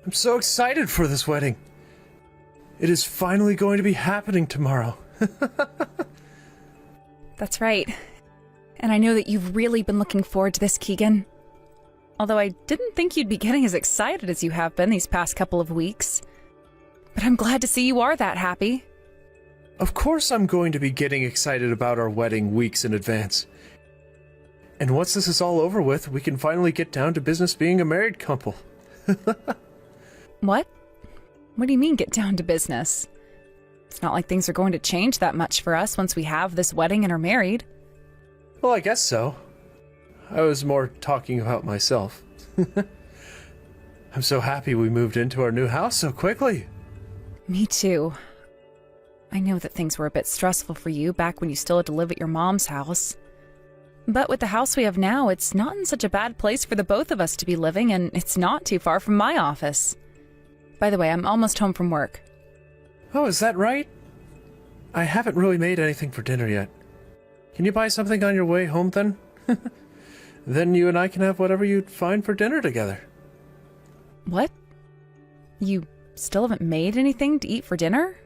I'm so excited for this wedding. It is finally going to be happening tomorrow. That's right. And I know that you've really been looking forward to this, Keegan. Although I didn't think you'd be getting as excited as you have been these past couple of weeks. But I'm glad to see you are that happy. Of course I'm going to be getting excited about our wedding weeks in advance. And once this is all over with, we can finally get down to business being a married couple. What? What do you mean get down to business? It's not like things are going to change that much for us once we have this wedding and are married. Well, I guess so. I was more talking about myself. I'm so happy we moved into our new house so quickly. Me too. I know that things were a bit stressful for you back when you still had to live at your mom's house. But with the house we have now, it's not in such a bad place for the both of us to be living, and it's not too far from my office. By the way, I'm almost home from work. Oh, is that right? I haven't really made anything for dinner yet. Can you buy something on your way home then? Then you and I can have whatever you'd find for dinner together. What? You still haven't made anything to eat for dinner?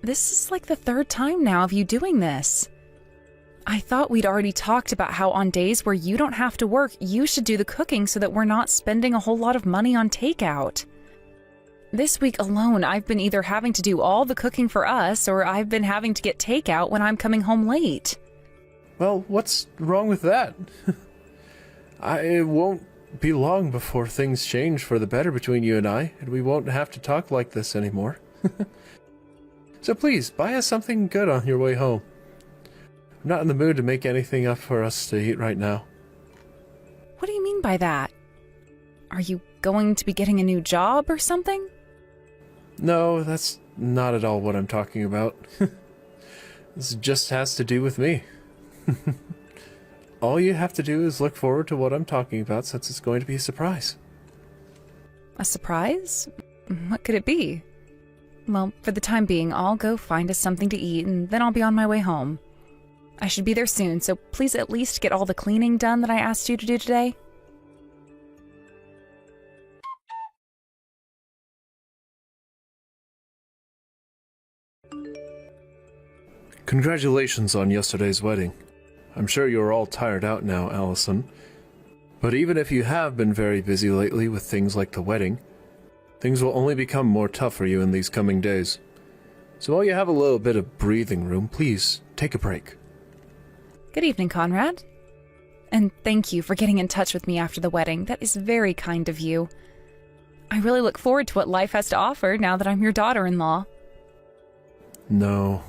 This is like the third time now of you doing this. I thought we'd already talked about how on days where you don't have to work, you should do the cooking so that we're not spending a whole lot of money on takeout. This week alone, I've been either having to do all the cooking for us, or I've been having to get takeout when I'm coming home late. Well, what's wrong with that? It won't be long before things change for the better between you and I, and we won't have to talk like this anymore. So please, buy us something good on your way home. I'm not in the mood to make anything up for us to eat right now. What do you mean by that? Are you going to be getting a new job or something? No, that's not at all what I'm talking about. This just has to do with me. All you have to do is look forward to what I'm talking about, since it's going to be a surprise. A surprise? What could it be? Well, for the time being, I'll go find us something to eat, and then I'll be on my way home. I should be there soon, so please at least get all the cleaning done that I asked you to do today. Congratulations on yesterday's wedding. I'm sure you're all tired out now, Allison. But even if you have been very busy lately with things like the wedding, things will only become more tough for you in these coming days. So while you have a little bit of breathing room, please take a break. Good evening, Conrad. And thank you for getting in touch with me after the wedding. That is very kind of you. I really look forward to what life has to offer now that I'm your daughter-in-law. No.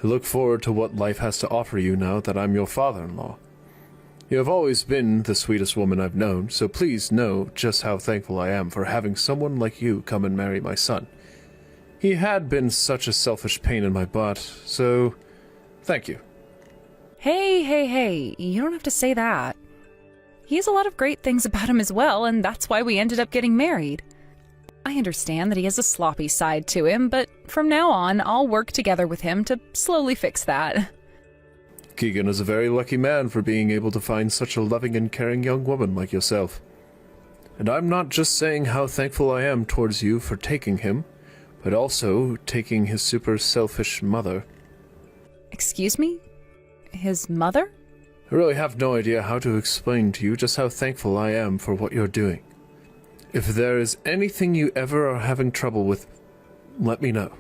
I look forward to what life has to offer you now that I'm your father-in-law. You have always been the sweetest woman I've known, so please know just how thankful I am for having someone like you come and marry my son. He had been such a selfish pain in my butt, so thank you. Hey, you don't have to say that. He has a lot of great things about him as well, and that's why we ended up getting married. I understand that he has a sloppy side to him, but from now on, I'll work together with him to slowly fix that. Keegan is a very lucky man for being able to find such a loving and caring young woman like yourself. And I'm not just saying how thankful I am towards you for taking him, but also taking his super selfish mother. Excuse me? His mother? I really have no idea how to explain to you just how thankful I am for what you're doing. If there is anything you ever are having trouble with, let me know.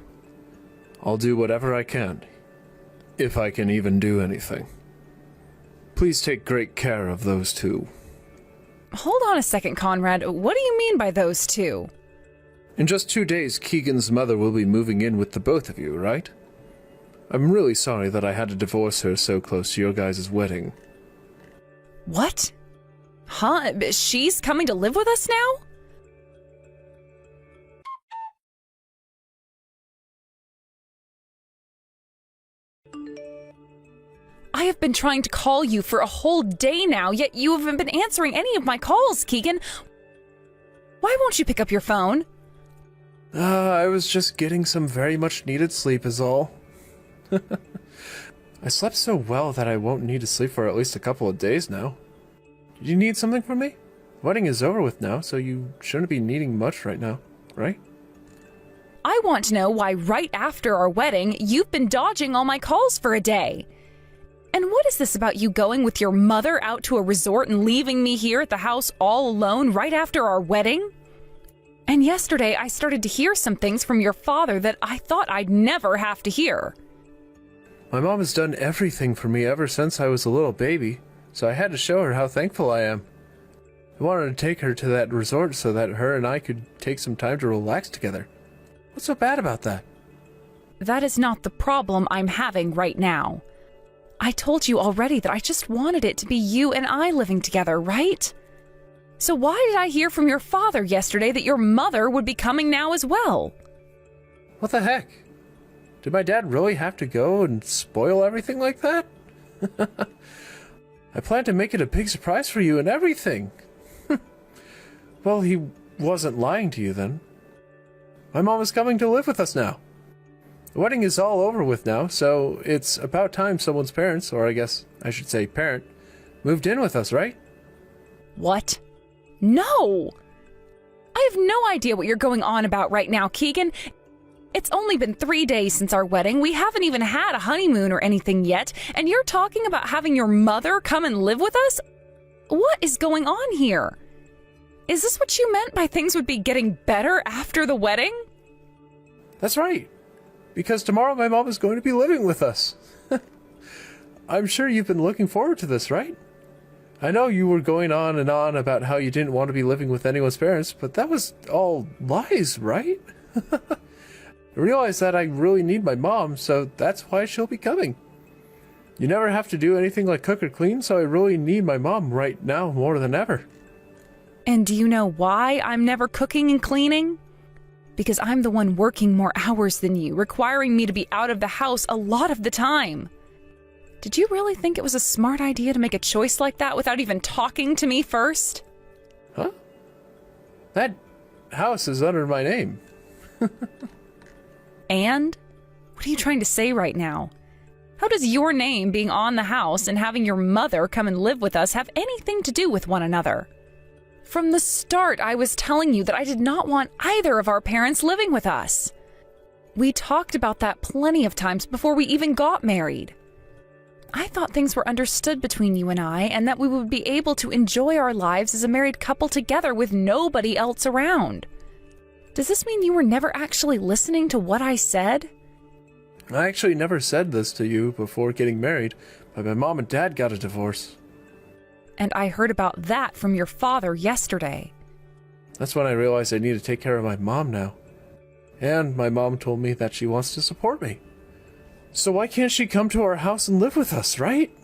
I'll do whatever I can, if I can even do anything. Please take great care of those two. Hold on a second, Conrad. What do you mean by those two? In just 2 days, Keegan's mother will be moving in with the both of you, right? I'm really sorry that I had to divorce her so close to your guys' wedding. What? Huh? She's coming to live with us now? I have been trying to call you for a whole day now, yet you haven't been answering any of my calls, Keegan. Why won't you pick up your phone? I was just getting some very much needed sleep is all. I slept so well that I won't need to sleep for at least a couple of days now. Did you need something from me? wedding is over with now, so you shouldn't be needing much right now, right? I want to know why right after our wedding, you've been dodging all my calls for a day. And what is this about you going with your mother out to a resort and leaving me here at the house all alone right after our wedding? And yesterday, I started to hear some things from your father that I thought I'd never have to hear. My mom has done everything for me ever since I was a little baby, so I had to show her how thankful I am. I wanted to take her to that resort so that her and I could take some time to relax together. What's so bad about that? That is not the problem I'm having right now. I told you already that I just wanted it to be you and I living together, right? So why did I hear from your father yesterday that your mother would be coming now as well? What the heck? Did my dad really have to go and spoil everything like that? I planned to make it a big surprise for you and everything. Well, he wasn't lying to you then. My mom is coming to live with us now. The wedding is all over with now, so it's about time someone's parents, or I guess I should say parent, moved in with us, right? What? No! I have no idea what you're going on about right now, Keegan. It's only been 3 days since our wedding. We haven't even had a honeymoon or anything yet, and you're talking about having your mother come and live with us? What is going on here? Is this what you meant by things would be getting better after the wedding? That's right. Because tomorrow my mom is going to be living with us. I'm sure you've been looking forward to this, right? I know you were going on and on about how you didn't want to be living with anyone's parents, but that was all lies, right? I realize that I really need my mom, so that's why she'll be coming. You never have to do anything like cook or clean, so I really need my mom right now more than ever. And do you know why I'm never cooking and cleaning? Because I'm the one working more hours than you, requiring me to be out of the house a lot of the time. Did you really think it was a smart idea to make a choice like that without even talking to me first? Huh? That house is under my name. And? What are you trying to say right now? How does your name being on the house and having your mother come and live with us have anything to do with one another? From the start, I was telling you that I did not want either of our parents living with us. We talked about that plenty of times before we even got married. I thought things were understood between you and I, and that we would be able to enjoy our lives as a married couple together with nobody else around. Does this mean you were never actually listening to what I said? I actually never said this to you before getting married, but my mom and dad got a divorce. And I heard about that from your father yesterday. That's when I realized I need to take care of my mom now. And my mom told me that she wants to support me. So why can't she come to our house and live with us, right?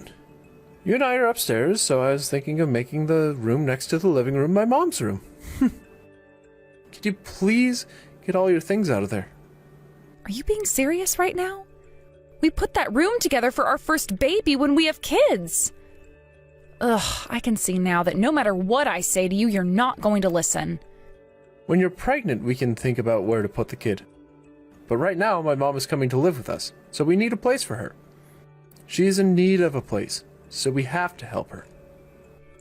You and I are upstairs, so I was thinking of making the room next to the living room my mom's room. Could you please get all your things out of there? Are you being serious right now? We put that room together for our first baby when we have kids. Ugh, I can see now that no matter what I say to you, you're not going to listen. When you're pregnant, we can think about where to put the kid. But right now, my mom is coming to live with us, so we need a place for her. She is in need of a place, so we have to help her.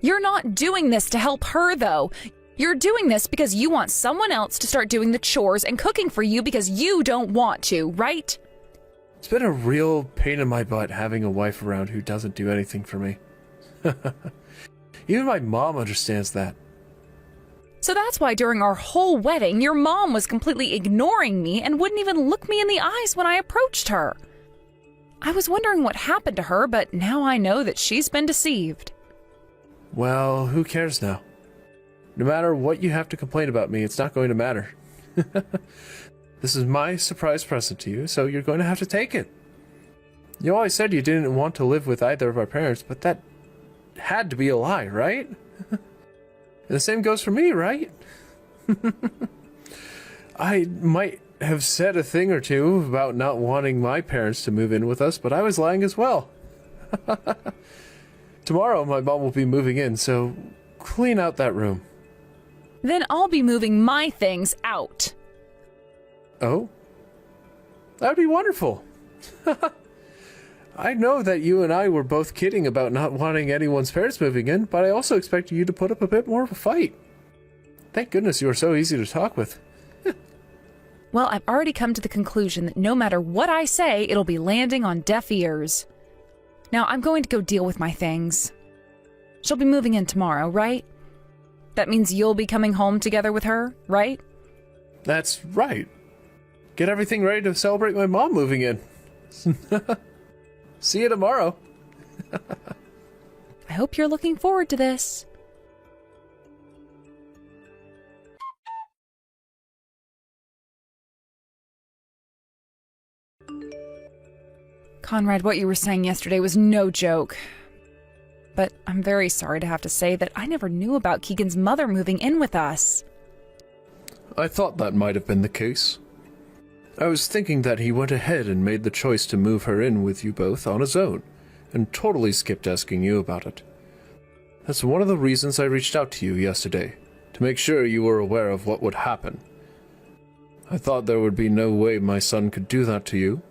You're not doing this to help her, though. You're doing this because you want someone else to start doing the chores and cooking for you because you don't want to, right? It's been a real pain in my butt having a wife around who doesn't do anything for me. Even my mom understands that. So that's why during our whole wedding, your mom was completely ignoring me and wouldn't even look me in the eyes when I approached her. I was wondering what happened to her, but now I know that she's been deceived. Well, who cares now? No matter what you have to complain about me, it's not going to matter. This is my surprise present to you, so you're going to have to take it. You always said you didn't want to live with either of our parents, but that had to be a lie, right? And the same goes for me, right? I might have said a thing or two about not wanting my parents to move in with us, but I was lying as well. Tomorrow my mom will be moving in, so clean out that room. Then I'll be moving my things out. Oh? That would be wonderful. I know that you and I were both kidding about not wanting anyone's parents moving in, but I also expected you to put up a bit more of a fight. Thank goodness you were so easy to talk with. Well, I've already come to the conclusion that no matter what I say, it'll be landing on deaf ears. Now, I'm going to go deal with my things. She'll be moving in tomorrow, right? That means you'll be coming home together with her, right? That's right. Get everything ready to celebrate my mom moving in. See you tomorrow. I hope you're looking forward to this. Conrad, what you were saying yesterday was no joke. But I'm very sorry to have to say that I never knew about Keegan's mother moving in with us. I thought that might have been the case. I was thinking that he went ahead and made the choice to move her in with you both on his own, and totally skipped asking you about it. That's one of the reasons I reached out to you yesterday, to make sure you were aware of what would happen. I thought there would be no way my son could do that to you.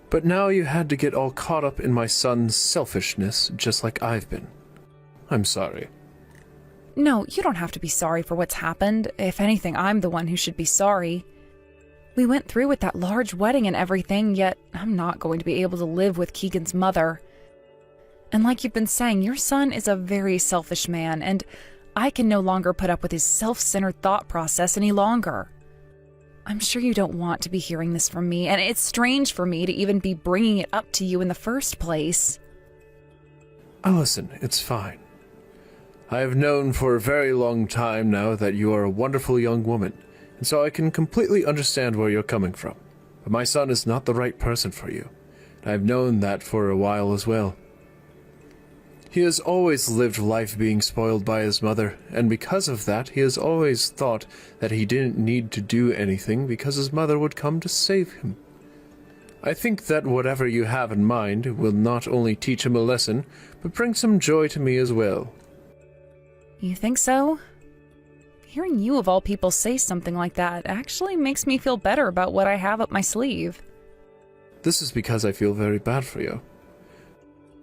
But now you had to get all caught up in my son's selfishness, just like I've been. I'm sorry. No, you don't have to be sorry for what's happened. If anything, I'm the one who should be sorry. We went through with that large wedding and everything, yet I'm not going to be able to live with Keegan's mother. And like you've been saying, your son is a very selfish man, and I can no longer put up with his self-centered thought process any longer. I'm sure you don't want to be hearing this from me, and it's strange for me to even be bringing it up to you in the first place. Listen, it's fine. I have known for a very long time now that you are a wonderful young woman, and so I can completely understand where you're coming from. But my son is not the right person for you. And I've known that for a while as well. He has always lived life being spoiled by his mother, and because of that, he has always thought that he didn't need to do anything because his mother would come to save him. I think that whatever you have in mind will not only teach him a lesson, but bring some joy to me as well. You think so? Hearing you of all people say something like that actually makes me feel better about what I have up my sleeve. This is because I feel very bad for you.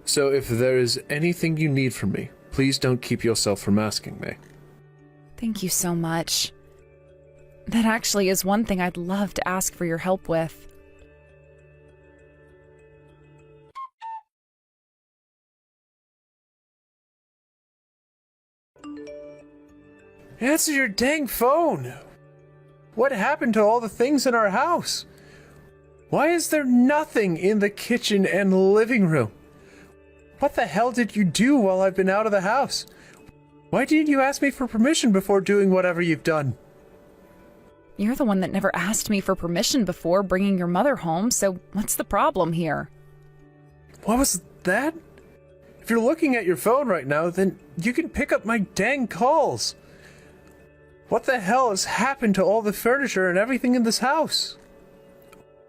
So if there is anything you need from me, please don't keep yourself from asking me. Thank you so much. That actually is one thing I'd love to ask for your help with. Answer your dang phone! What happened to all the things in our house? Why is there nothing in the kitchen and living room? What the hell did you do while I've been out of the house? Why didn't you ask me for permission before doing whatever you've done? You're the one that never asked me for permission before bringing your mother home, so what's the problem here? What was that? If you're looking at your phone right now, then you can pick up my dang calls. What the hell has happened to all the furniture and everything in this house?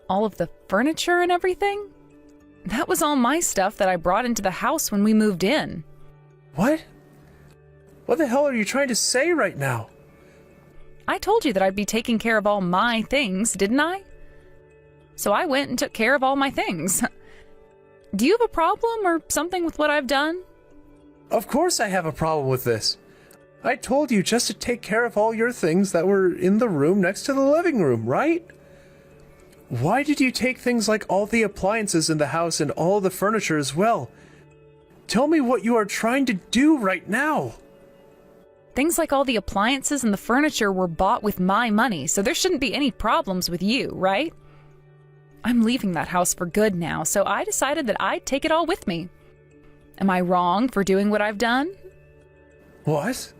All of the furniture and everything? That was all my stuff that I brought into the house when we moved in. What? What the hell are you trying to say right now? I told you that I'd be taking care of all my things, didn't I? So I went and took care of all my things. Do you have a problem or something with what I've done? Of course I have a problem with this. I told you just to take care of all your things that were in the room next to the living room, right? Why did you take things like all the appliances in the house and all the furniture as well? Tell me what you are trying to do right now. Things like all the appliances and the furniture were bought with my money, so there shouldn't be any problems with you, right? I'm leaving that house for good now, so I decided that I'd take it all with me. Am I wrong for doing what I've done? What?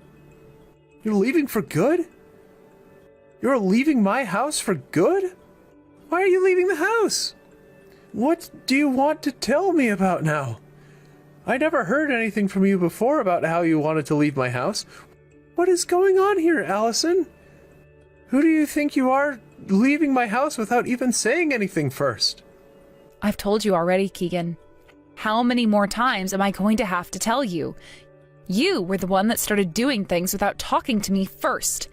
You're leaving for good? You're leaving my house for good? Why are you leaving the house? What do you want to tell me about now? I never heard anything from you before about how you wanted to leave my house. What is going on here, Allison? Who do you think you are, leaving my house without even saying anything first? I've told you already, Keegan. How many more times am I going to have to tell you? You were the one that started doing things without talking to me first.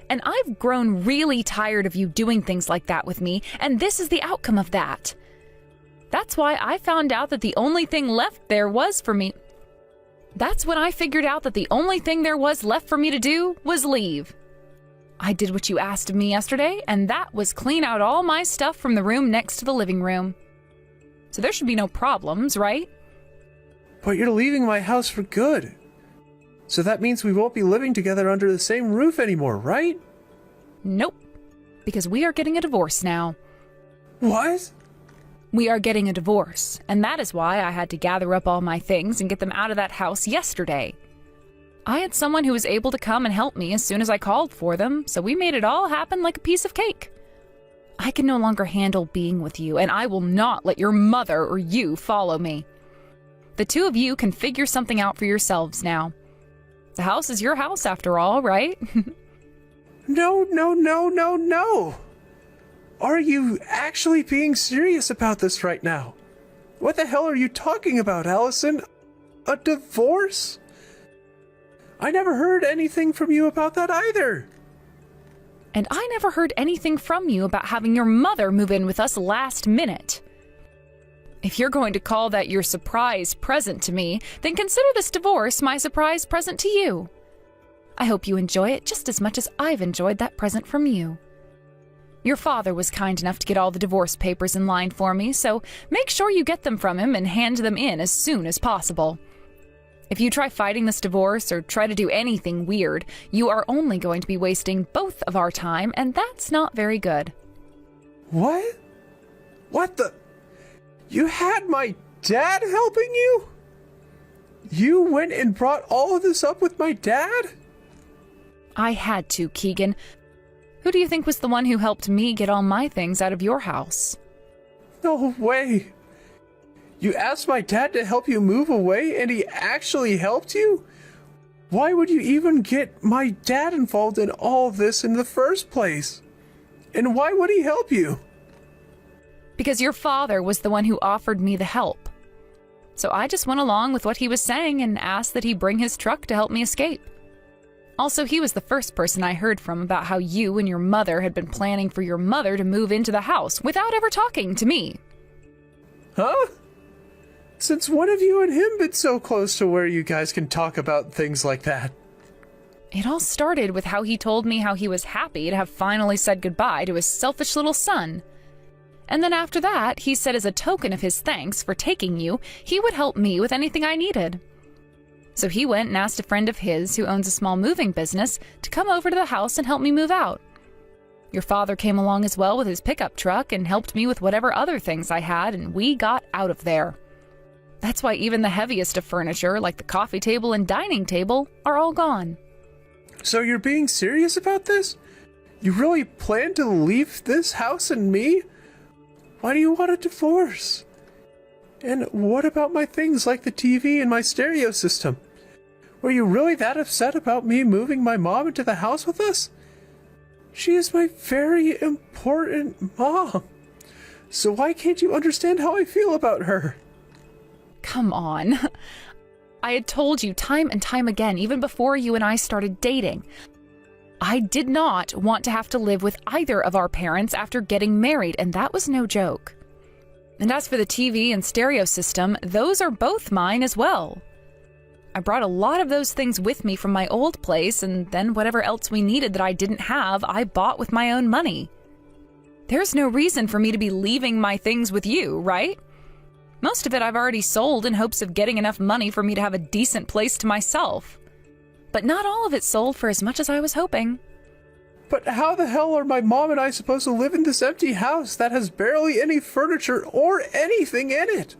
And I've grown really tired of you doing things like that with me, and this is the outcome of that. That's why I found out that the only thing left there was for me. That's when I figured out that the only thing there was left for me to do was leave. I did what you asked of me yesterday, and that was clean out all my stuff from the room next to the living room. So there should be no problems, right? But you're leaving my house for good. So that means we won't be living together under the same roof anymore, right? Nope. Because we are getting a divorce now. What? We are getting a divorce, and that is why I had to gather up all my things and get them out of that house yesterday. I had someone who was able to come and help me as soon as I called for them, so we made it all happen like a piece of cake. I can no longer handle being with you, and I will not let your mother or you follow me. The two of you can figure something out for yourselves now. The house is your house after all, right? No. Are you actually being serious about this right now? What the hell are you talking about, Allison? A divorce? I never heard anything from you about that either. And I never heard anything from you about having your mother move in with us last minute. If you're going to call that your surprise present to me, then consider this divorce my surprise present to you. I hope you enjoy it just as much as I've enjoyed that present from you. Your father was kind enough to get all the divorce papers in line for me, so make sure you get them from him and hand them in as soon as possible. If you try fighting this divorce or try to do anything weird, you are only going to be wasting both of our time, and that's not very good. What? What the? You had my dad helping you? You went and brought all of this up with my dad? I had to, Keegan. Who do you think was the one who helped me get all my things out of your house? No way. You asked my dad to help you move away, and he actually helped you? Why would you even get my dad involved in all this in the first place? And why would he help you? Because your father was the one who offered me the help. So I just went along with what he was saying and asked that he bring his truck to help me escape. Also, he was the first person I heard from about how you and your mother had been planning for your mother to move into the house without ever talking to me. Huh? Since when have you and him been so close to where you guys can talk about things like that? It all started with how he told me how he was happy to have finally said goodbye to his selfish little son. And then after that, he said as a token of his thanks for taking you, he would help me with anything I needed. So he went and asked a friend of his who owns a small moving business to come over to the house and help me move out. Your father came along as well with his pickup truck and helped me with whatever other things I had, and we got out of there. That's why even the heaviest of furniture, like the coffee table and dining table, are all gone. So you're being serious about this? You really plan to leave this house and me? Why do you want a divorce? And what about my things like the TV and my stereo system? Were you really that upset about me moving my mom into the house with us? She is my very important mom. So why can't you understand how I feel about her? Come on. I had told you time and time again, even before you and I started dating. I did not want to have to live with either of our parents after getting married, and that was no joke. And as for the TV and stereo system, those are both mine as well. I brought a lot of those things with me from my old place, and then whatever else we needed that I didn't have, I bought with my own money. There's no reason for me to be leaving my things with you, right? Most of it I've already sold in hopes of getting enough money for me to have a decent place to myself. But not all of it sold for as much as I was hoping. But how the hell are my mom and I supposed to live in this empty house that has barely any furniture or anything in it?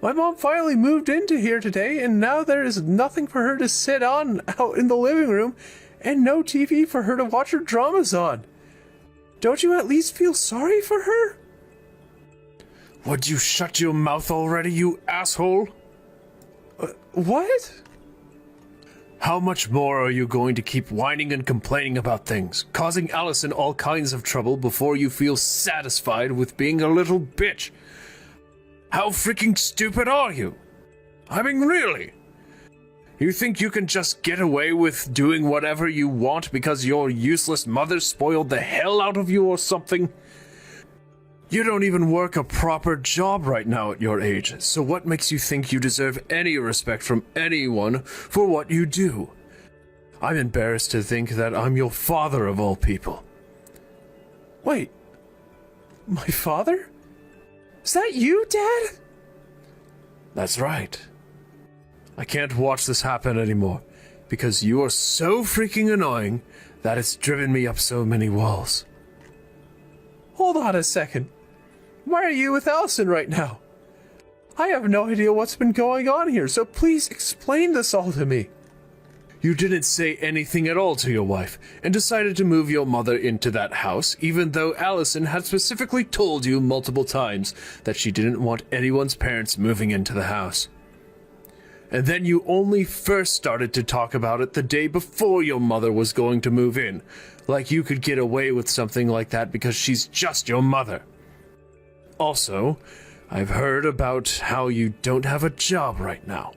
My mom finally moved into here today, and now there is nothing for her to sit on out in the living room and no TV for her to watch her dramas on. Don't you at least feel sorry for her? Would you shut your mouth already, you asshole? What? How much more are you going to keep whining and complaining about things, causing Allison all kinds of trouble before you feel satisfied with being a little bitch? How freaking stupid are you? I mean, really? You think you can just get away with doing whatever you want because your useless mother spoiled the hell out of you or something? You don't even work a proper job right now at your age, so what makes you think you deserve any respect from anyone for what you do? I'm embarrassed to think that I'm your father of all people. Wait, my father? Is that you, Dad? That's right. I can't watch this happen anymore, because you are so freaking annoying that it's driven me up so many walls. Hold on a second. Why are you with Allison right now? I have no idea what's been going on here, so please explain this all to me. You didn't say anything at all to your wife, and decided to move your mother into that house, even though Allison had specifically told you multiple times that she didn't want anyone's parents moving into the house. And then you only first started to talk about it the day before your mother was going to move in, like you could get away with something like that because she's just your mother. Also, I've heard about how you don't have a job right now.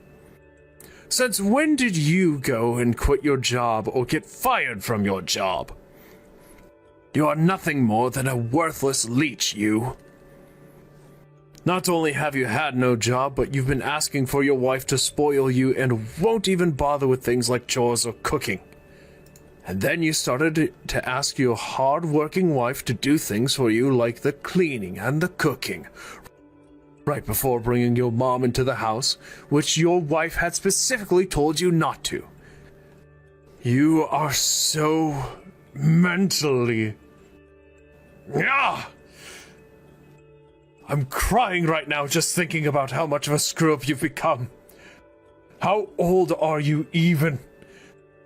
Since when did you go and quit your job or get fired from your job? You are nothing more than a worthless leech, you. Not only have you had no job, but you've been asking for your wife to spoil you and won't even bother with things like chores or cooking. And then you started to ask your hard-working wife to do things for you like the cleaning and the cooking, right before bringing your mom into the house, which your wife had specifically told you not to. You are so mentally... Ah! I'm crying right now just thinking about how much of a screw-up you've become. How old are you even?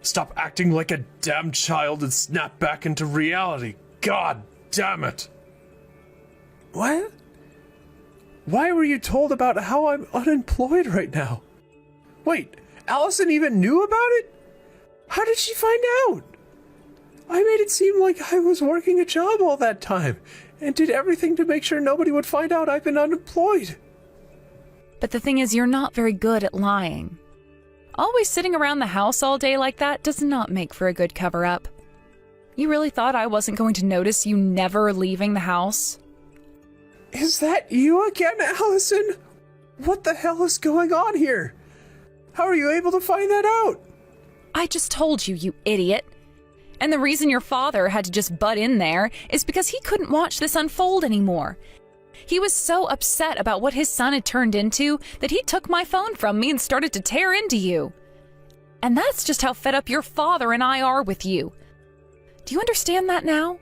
Stop acting like a damn child and snap back into reality. God damn it. What? Why were you told about how I'm unemployed right now? Wait, Allison even knew about it? How did she find out? I made it seem like I was working a job all that time and did everything to make sure nobody would find out I've been unemployed. But the thing is, you're not very good at lying. Always sitting around the house all day like that does not make for a good cover-up. You really thought I wasn't going to notice you never leaving the house? Is that you again, Allison? What the hell is going on here? How are you able to find that out? I just told you, you idiot. And the reason your father had to just butt in there is because he couldn't watch this unfold anymore. He was so upset about what his son had turned into that he took my phone from me and started to tear into you. And that's just how fed up your father and I are with you. Do you understand that now?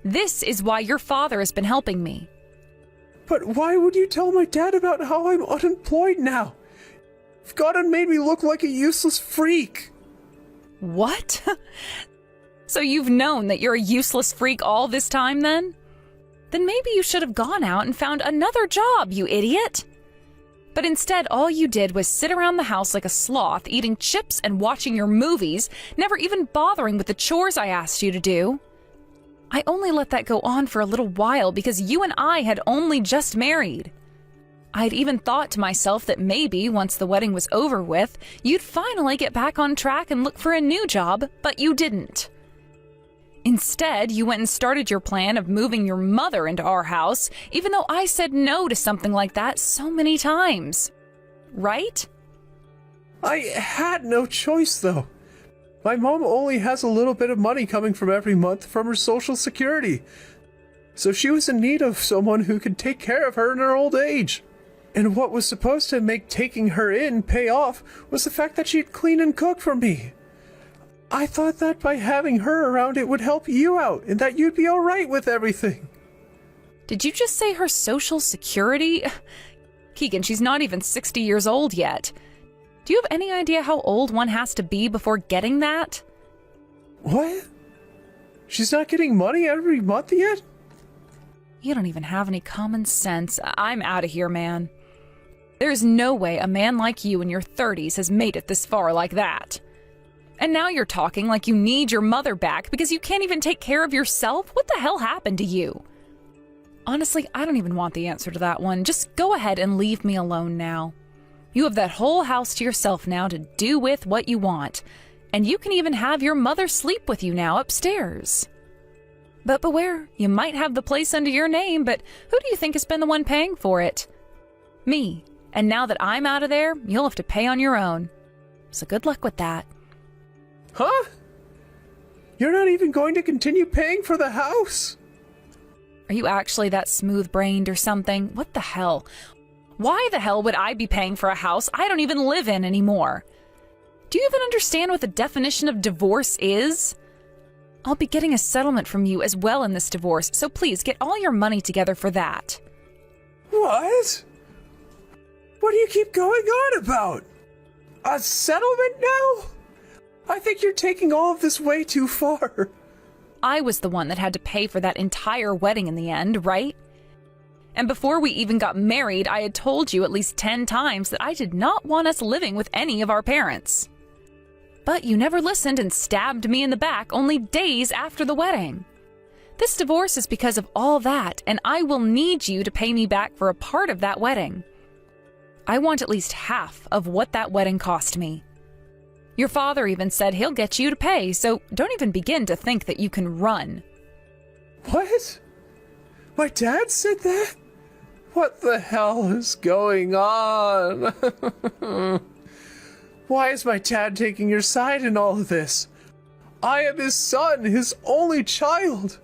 This is why your father has been helping me. But why would you tell my dad about how I'm unemployed now? You've gone and made me look like a useless freak. What? So you've known that you're a useless freak all this time then? Then maybe you should have gone out and found another job, you idiot. But instead, all you did was sit around the house like a sloth, eating chips and watching your movies, never even bothering with the chores I asked you to do. I only let that go on for a little while because you and I had only just married. I'd even thought to myself that maybe, once the wedding was over with, you'd finally get back on track and look for a new job, but you didn't. Instead, you went and started your plan of moving your mother into our house, even though I said no to something like that so many times. Right? I had no choice, though. My mom only has a little bit of money coming from every month from her Social Security, so she was in need of someone who could take care of her in her old age. And what was supposed to make taking her in pay off was the fact that she'd clean and cook for me. I thought that by having her around it would help you out and that you'd be alright with everything. Did you just say her Social Security? Keegan, she's not even 60 years old yet. Do you have any idea how old one has to be before getting that? What? She's not getting money every month yet? You don't even have any common sense. I'm out of here, man. There's no way a man like you in your 30s has made it this far like that. And now you're talking like you need your mother back because you can't even take care of yourself? What the hell happened to you? Honestly, I don't even want the answer to that one. Just go ahead and leave me alone now. You have that whole house to yourself now to do with what you want. And you can even have your mother sleep with you now upstairs. But beware, you might have the place under your name, but who do you think has been the one paying for it? Me. And now that I'm out of there, you'll have to pay on your own. So good luck with that. Huh? You're not even going to continue paying for the house? Are you actually that smooth-brained or something? What the hell? Why the hell would I be paying for a house I don't even live in anymore? Do you even understand what the definition of divorce is? I'll be getting a settlement from you as well in this divorce, so please get all your money together for that. What? What do you keep going on about? A settlement now? I think you're taking all of this way too far. I was the one that had to pay for that entire wedding in the end, right? And before we even got married, I had told you at least 10 times that I did not want us living with any of our parents. But you never listened and stabbed me in the back only days after the wedding. This divorce is because of all that, and I will need you to pay me back for a part of that wedding. I want at least half of what that wedding cost me. Your father even said he'll get you to pay, so don't even begin to think that you can run. What? My dad said that? What the hell is going on? Why is my dad taking your side in all of this? I am his son, his only child.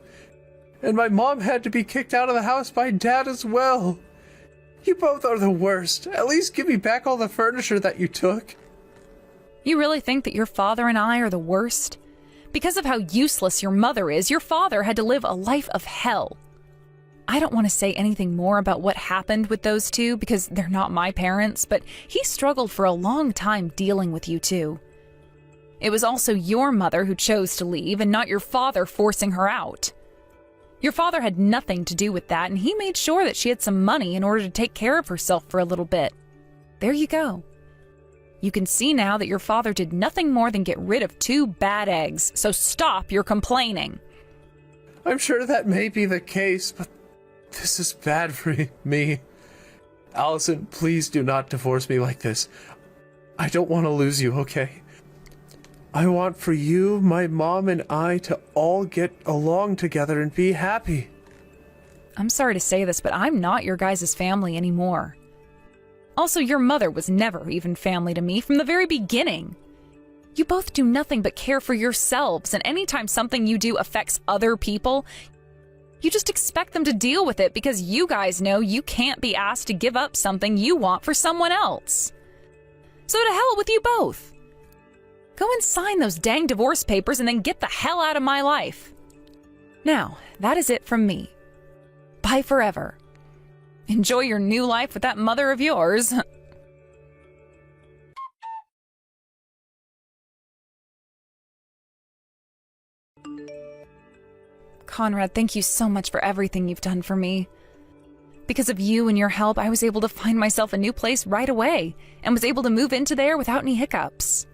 And my mom had to be kicked out of the house by dad as well. You both are the worst. At least give me back all the furniture that you took. You really think that your father and I are the worst? Because of how useless your mother is, your father had to live a life of hell. I don't want to say anything more about what happened with those two because they're not my parents, but he struggled for a long time dealing with you two. It was also your mother who chose to leave and not your father forcing her out. Your father had nothing to do with that, and he made sure that she had some money in order to take care of herself for a little bit. There you go. You can see now that your father did nothing more than get rid of 2 bad eggs, so stop your complaining. I'm sure that may be the case, but this is bad for me. Allison, please do not divorce me like this. I don't want to lose you, okay? I want for you, my mom, and I to all get along together and be happy. I'm sorry to say this, but I'm not your guys' family anymore. Also, your mother was never even family to me from the very beginning. You both do nothing but care for yourselves, and anytime something you do affects other people, you just expect them to deal with it because you guys know you can't be asked to give up something you want for someone else. So to hell with you both. Go and sign those dang divorce papers and then get the hell out of my life. Now, that is it from me. Bye forever. Enjoy your new life with that mother of yours. Conrad, thank you so much for everything you've done for me. Because of you and your help, I was able to find myself a new place right away and was able to move into there without any hiccups.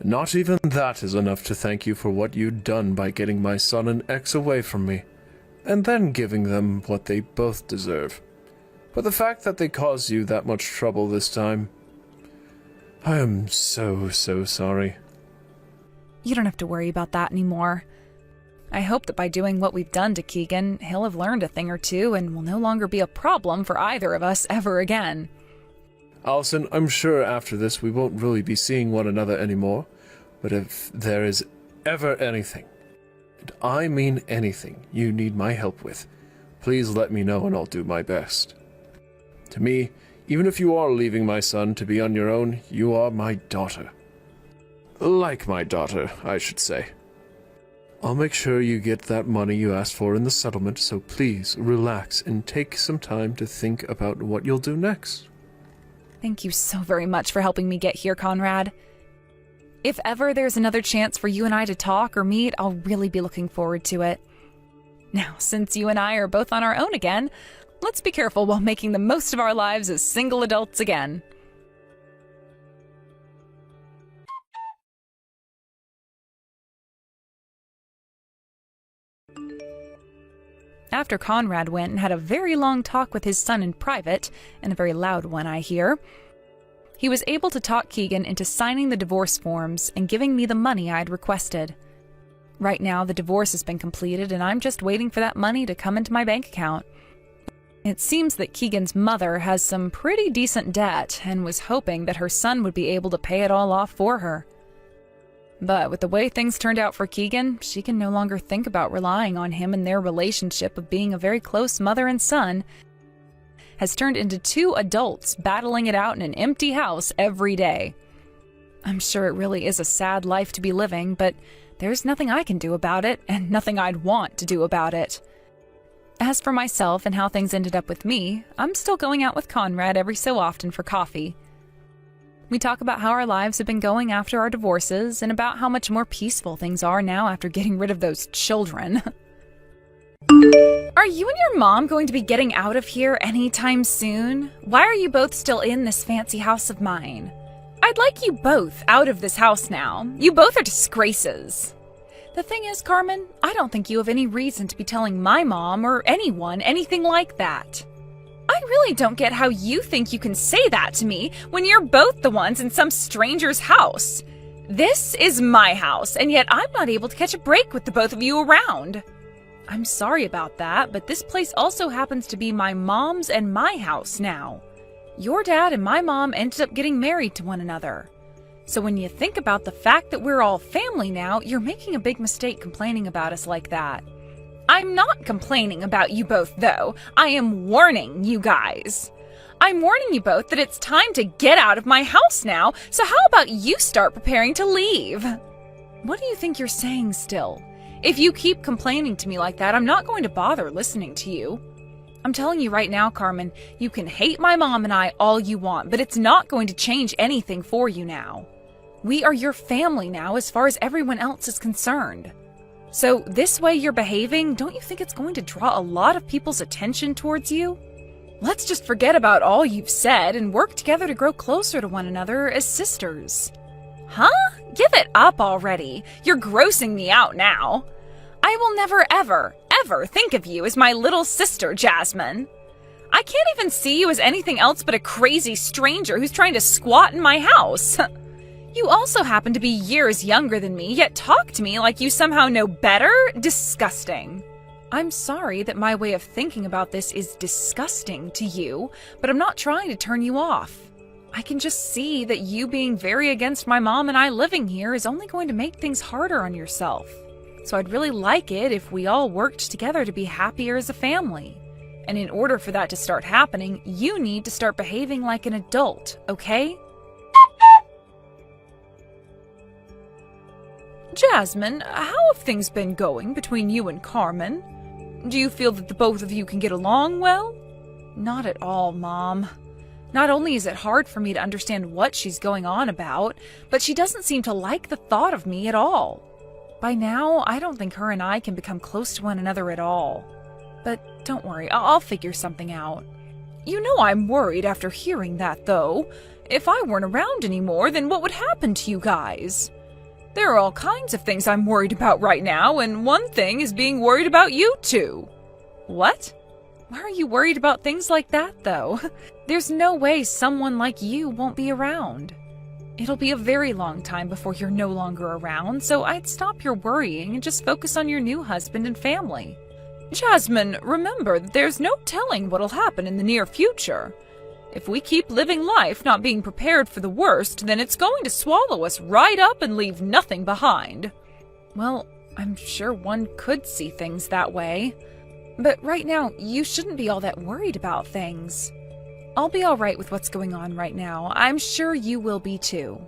Not even that is enough to thank you for what you'd done by getting my son and ex away from me, and then giving them what they both deserve. But the fact that they caused you that much trouble this time, I am so sorry. You don't have to worry about that anymore. I hope that by doing what we've done to Keegan, he'll have learned a thing or two and will no longer be a problem for either of us ever again. Allison, I'm sure after this we won't really be seeing one another anymore, but if there is ever anything, and I mean anything, you need my help with, please let me know and I'll do my best. To me, even if you are leaving my son to be on your own, you are my daughter. Like my daughter, I should say. I'll make sure you get that money you asked for in the settlement, so please relax and take some time to think about what you'll do next. Thank you so very much for helping me get here, Conrad. If ever there's another chance for you and I to talk or meet, I'll really be looking forward to it. Now, since you and I are both on our own again, let's be careful while making the most of our lives as single adults again. After Conrad went and had a very long talk with his son in private, and a very loud one, I hear, he was able to talk Keegan into signing the divorce forms and giving me the money I had requested. Right now, the divorce has been completed, and I'm just waiting for that money to come into my bank account. It seems that Keegan's mother has some pretty decent debt and was hoping that her son would be able to pay it all off for her. But with the way things turned out for Keegan, she can no longer think about relying on him, and their relationship of being a very close mother and son has turned into two adults battling it out in an empty house every day. I'm sure it really is a sad life to be living, but there's nothing I can do about it, and nothing I'd want to do about it. As for myself and how things ended up with me, I'm still going out with Conrad every so often for coffee. We talk about how our lives have been going after our divorces, and about how much more peaceful things are now after getting rid of those children. Are you and your mom going to be getting out of here anytime soon? Why are you both still in this fancy house of mine? I'd like you both out of this house now. You both are disgraces. The thing is, Carmen, I don't think you have any reason to be telling my mom or anyone anything like that. I really don't get how you think you can say that to me when you're both the ones in some stranger's house. This is my house, and yet I'm not able to catch a break with the both of you around. I'm sorry about that, but this place also happens to be my mom's and my house now. Your dad and my mom ended up getting married to one another. So when you think about the fact that we're all family now, you're making a big mistake complaining about us like that. I'm not complaining about you both, though. I am warning you guys. I'm warning you both that it's time to get out of my house now, so how about you start preparing to leave? What do you think you're saying still? If you keep complaining to me like that, I'm not going to bother listening to you. I'm telling you right now, Carmen, you can hate my mom and I all you want, but it's not going to change anything for you now. We are your family now as far as everyone else is concerned. So this way you're behaving, don't you think it's going to draw a lot of people's attention towards you? Let's just forget about all you've said and work together to grow closer to one another as sisters. Huh? Give it up already. You're grossing me out now. I will never, ever, ever think of you as my little sister, Jasmine. I can't even see you as anything else but a crazy stranger who's trying to squat in my house. You also happen to be years younger than me, yet talk to me like you somehow know better? Disgusting. I'm sorry that my way of thinking about this is disgusting to you, but I'm not trying to turn you off. I can just see that you being very against my mom and I living here is only going to make things harder on yourself. So I'd really like it if we all worked together to be happier as a family. And in order for that to start happening, you need to start behaving like an adult, okay? Jasmine, how have things been going between you and Carmen? Do you feel that the both of you can get along well? Not at all, Mom. Not only is it hard for me to understand what she's going on about, but she doesn't seem to like the thought of me at all. By now, I don't think her and I can become close to one another at all. But don't worry, I'll figure something out. You know I'm worried after hearing that, though. If I weren't around anymore, then what would happen to you guys? There are all kinds of things I'm worried about right now, and one thing is being worried about you two. What? Why are you worried about things like that, though? There's no way someone like you won't be around. It'll be a very long time before you're no longer around, so I'd stop your worrying and just focus on your new husband and family. Jasmine, remember that there's no telling what'll happen in the near future. If we keep living life not being prepared for the worst, then it's going to swallow us right up and leave nothing behind. Well, I'm sure one could see things that way. But right now, you shouldn't be all that worried about things. I'll be all right with what's going on right now. I'm sure you will be too.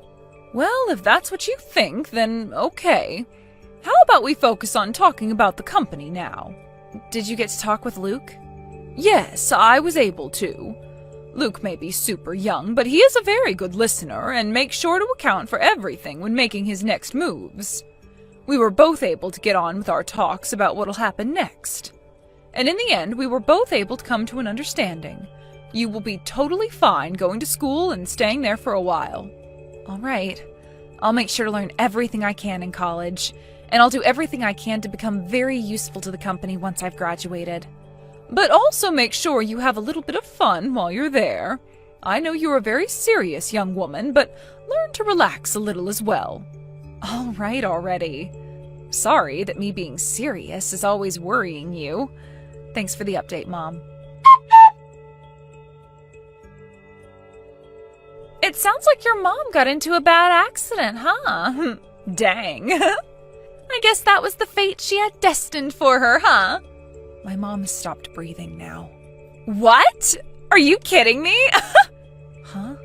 Well, if that's what you think, then okay. How about we focus on talking about the company now? Did you get to talk with Luke? Yes, I was able to. Luke may be super young, but he is a very good listener and makes sure to account for everything when making his next moves. We were both able to get on with our talks about what'll happen next. And in the end, we were both able to come to an understanding. You will be totally fine going to school and staying there for a while. All right. I'll make sure to learn everything I can in college, and I'll do everything I can to become very useful to the company once I've graduated. But also make sure you have a little bit of fun while you're there. I know you're a very serious young woman, but learn to relax a little as well. All right already. Sorry that me being serious is always worrying you. Thanks for the update, Mom. It sounds like your mom got into a bad accident, huh? Dang. I guess that was the fate she had destined for her, huh? My mom has stopped breathing now. What? Are you kidding me? Huh?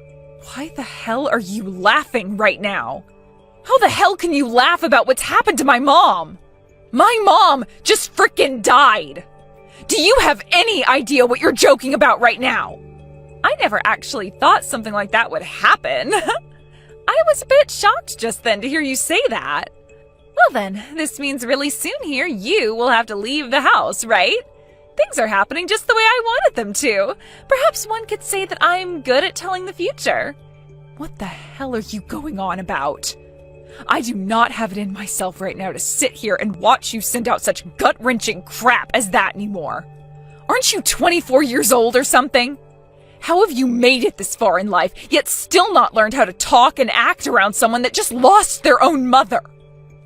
Why the hell are you laughing right now? How the hell can you laugh about what's happened to my mom? My mom just frickin' died. Do you have any idea what you're joking about right now? I never actually thought something like that would happen. I was a bit shocked just then to hear you say that. Well then, this means really soon here you will have to leave the house, right? Things are happening just the way I wanted them to. Perhaps one could say that I'm good at telling the future. What the hell are you going on about? I do not have it in myself right now to sit here and watch you send out such gut-wrenching crap as that anymore. Aren't you 24 years old or something? How have you made it this far in life, yet still not learned how to talk and act around someone that just lost their own mother?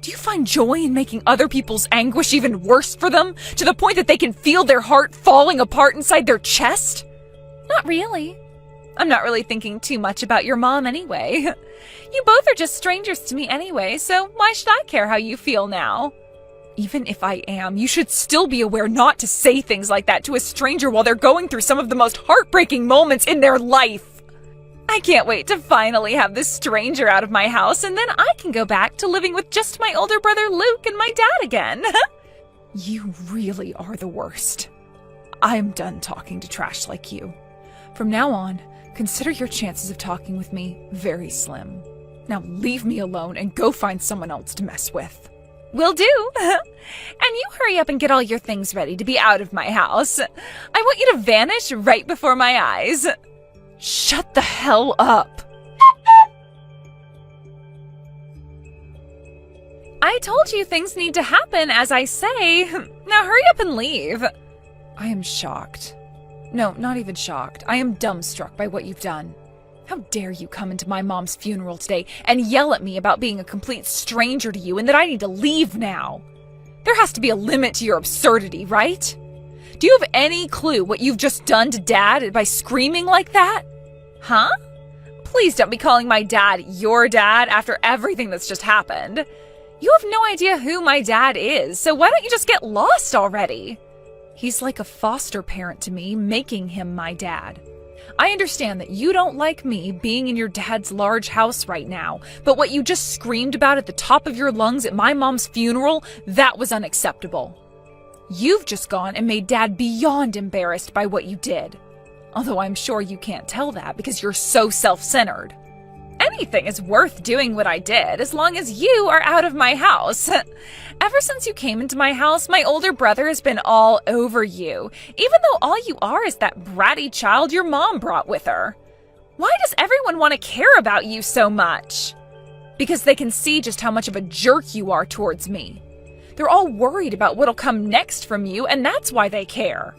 Do you find joy in making other people's anguish even worse for them, to the point that they can feel their heart falling apart inside their chest? Not really. I'm not really thinking too much about your mom anyway. You both are just strangers to me anyway, so why should I care how you feel now? Even if I am, you should still be aware not to say things like that to a stranger while they're going through some of the most heartbreaking moments in their life. I can't wait to finally have this stranger out of my house, and then I can go back to living with just my older brother Luke and my dad again. You really are the worst. I'm done talking to trash like you. From now on, consider your chances of talking with me very slim. Now leave me alone and go find someone else to mess with. Will do. And you hurry up and get all your things ready to be out of my house. I want you to vanish right before my eyes. Shut the hell up. I told you things need to happen as I say. Now hurry up and leave. I am shocked. No, not even shocked. I am dumbstruck by what you've done. How dare you come into my mom's funeral today and yell at me about being a complete stranger to you and that I need to leave now? There has to be a limit to your absurdity, right? Do you have any clue what you've just done to Dad by screaming like that? Huh? Please don't be calling my dad your dad after everything that's just happened. You have no idea who my dad is, so why don't you just get lost already? He's like a foster parent to me, making him my dad. I understand that you don't like me being in your dad's large house right now, but what you just screamed about at the top of your lungs at my mom's funeral, that was unacceptable. You've just gone and made Dad beyond embarrassed by what you did. Although I'm sure you can't tell that because you're so self-centered. Anything is worth doing what I did as long as you are out of my house. Ever since you came into my house, my older brother has been all over you, even though all you are is that bratty child your mom brought with her. Why does everyone want to care about you so much? Because they can see just how much of a jerk you are towards me. They're all worried about what'll come next from you, and that's why they care.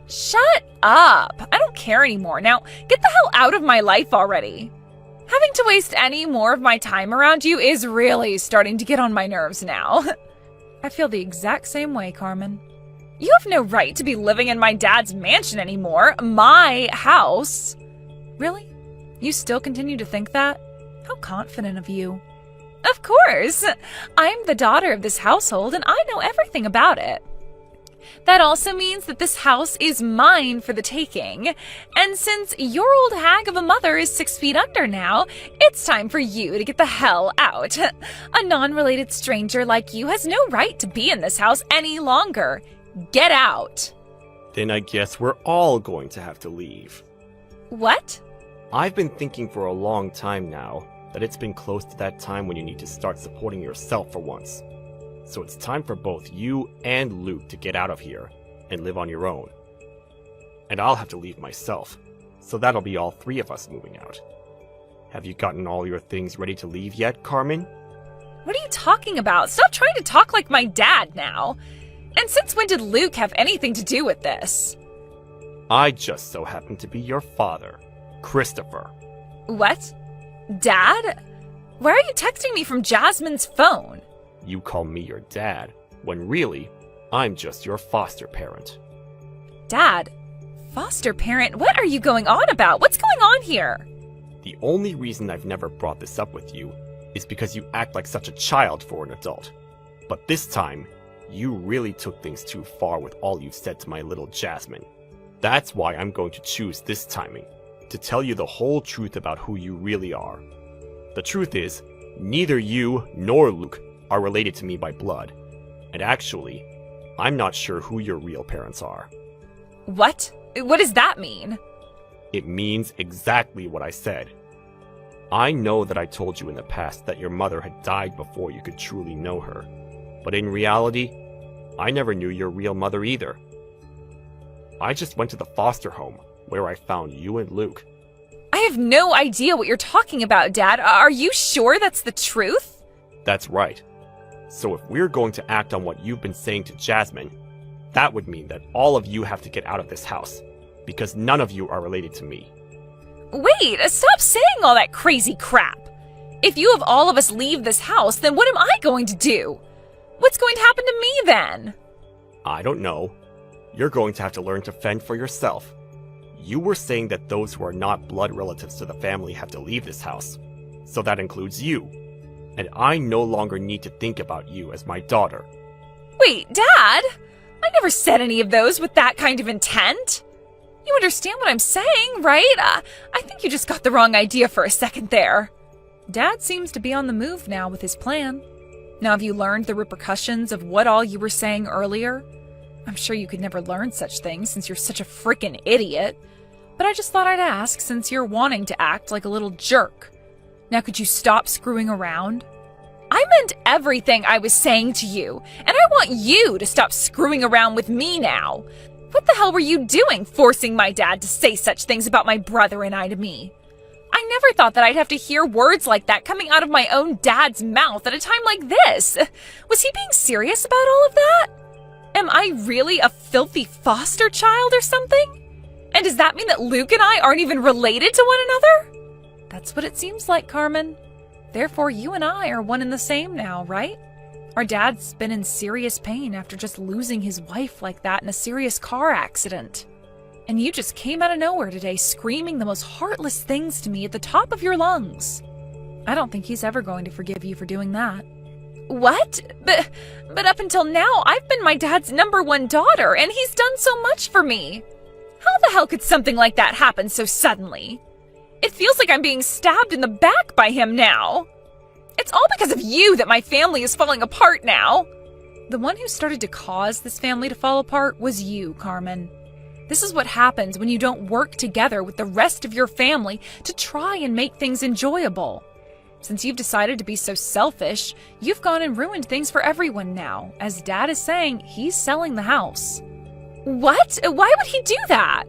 Shut up! I don't care anymore. Now, get the hell out of my life already. Having to waste any more of my time around you is really starting to get on my nerves now. I feel the exact same way, Carmen. You have no right to be living in my dad's mansion anymore. My house. Really? You still continue to think that? How confident of you. Of course. I'm the daughter of this household, and I know everything about it. That also means that this house is mine for the taking. And since your old hag of a mother is 6 feet under now, it's time for you to get the hell out. A non-related stranger like you has no right to be in this house any longer. Get out. Then I guess we're all going to have to leave. What? I've been thinking for a long time now that it's been close to that time when you need to start supporting yourself for once. So it's time for both you and Luke to get out of here and live on your own. And I'll have to leave myself, so that'll be all 3 of us moving out. Have you gotten all your things ready to leave yet, Carmen? What are you talking about? Stop trying to talk like my dad now. And since when did Luke have anything to do with this? I just so happen to be your father, Christopher. What? Dad? Why are you texting me from Jasmine's phone? you call me your dad, when really, I'm just your foster parent. Dad? Foster parent? What are you going on about? What's going on here? The only reason I've never brought this up with you is because you act like such a child for an adult. But this time, you really took things too far with all you've said to my little Jasmine. That's why I'm going to choose this timing, to tell you the whole truth about who you really are. The truth is, neither you nor Luke are related to me by blood. And actually, I'm not sure who your real parents are. What? What does that mean? It means exactly what I said. I know that I told you in the past that your mother had died before you could truly know her. But in reality, I never knew your real mother either. I just went to the foster home, where I found you and Luke. I have no idea what you're talking about, Dad. Are you sure that's the truth? That's right. So if we're going to act on what you've been saying to Jasmine, that would mean that all of you have to get out of this house, because none of you are related to me. Wait, stop saying all that crazy crap. If you of all of us leave this house, then what am I going to do? What's going to happen to me then? I don't know. You're going to have to learn to fend for yourself. You were saying that those who are not blood relatives to the family have to leave this house. So that includes you. And I no longer need to think about you as my daughter. Wait, Dad? I never said any of those with that kind of intent. You understand what I'm saying, right? I think you just got the wrong idea for a second there. Dad seems to be on the move now with his plan. Now have you learned the repercussions of what all you were saying earlier? I'm sure you could never learn such things since you're such a frickin' idiot. But I just thought I'd ask since you're wanting to act like a little jerk. Now could you stop screwing around? I meant everything I was saying to you, and I want you to stop screwing around with me now. What the hell were you doing, forcing my dad to say such things about my brother and I to me? I never thought that I'd have to hear words like that coming out of my own dad's mouth at a time like this. Was he being serious about all of that? Am I really a filthy foster child or something? And does that mean that Luke and I aren't even related to one another? That's what it seems like, Carmen. Therefore, you and I are one and the same now, right? Our dad's been in serious pain after just losing his wife like that in a serious car accident. And you just came out of nowhere today screaming the most heartless things to me at the top of your lungs. I don't think he's ever going to forgive you for doing that. What? But up until now, I've been my dad's #1 daughter, and he's done so much for me. How the hell could something like that happen so suddenly? It feels like I'm being stabbed in the back by him now. It's all because of you that my family is falling apart now. The one who started to cause this family to fall apart was you, Carmen. This is what happens when you don't work together with the rest of your family to try and make things enjoyable. Since you've decided to be so selfish, you've gone and ruined things for everyone now. As Dad is saying, he's selling the house. What? Why would he do that?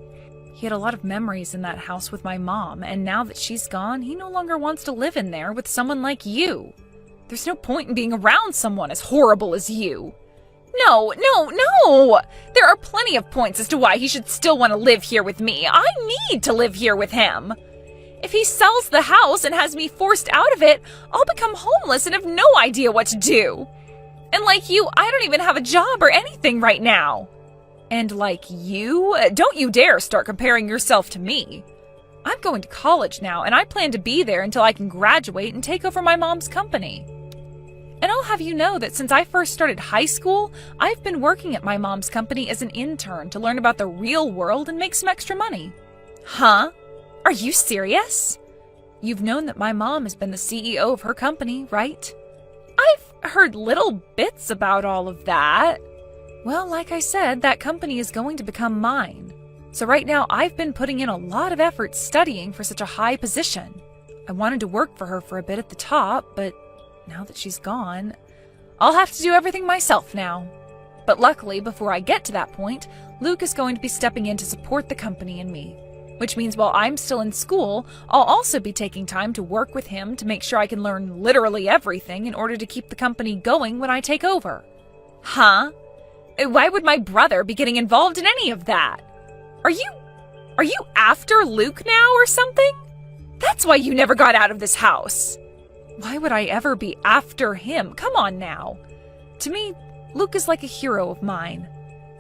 He had a lot of memories in that house with my mom, and now that she's gone, he no longer wants to live in there with someone like you. There's no point in being around someone as horrible as you. No! There are plenty of points as to why he should still want to live here with me. I need to live here with him. If he sells the house and has me forced out of it, I'll become homeless and have no idea what to do. And like you, I don't even have a job or anything right now. And like you, don't you dare start comparing yourself to me. I'm going to college now, and I plan to be there until I can graduate and take over my mom's company. And I'll have you know that since I first started high school, I've been working at my mom's company as an intern to learn about the real world and make some extra money. Huh? Are you serious? You've known that my mom has been the CEO of her company, right? I've heard little bits about all of that. Well, like I said, that company is going to become mine. So right now, I've been putting in a lot of effort studying for such a high position. I wanted to work for her for a bit at the top, but now that she's gone, I'll have to do everything myself now. But luckily, before I get to that point, Luke is going to be stepping in to support the company and me. Which means while I'm still in school, I'll also be taking time to work with him to make sure I can learn literally everything in order to keep the company going when I take over. Huh? Why would my brother be getting involved in any of that? Are you after Luke now or something? That's why you never got out of this house. Why would I ever be after him? Come on now. To me, Luke is like a hero of mine.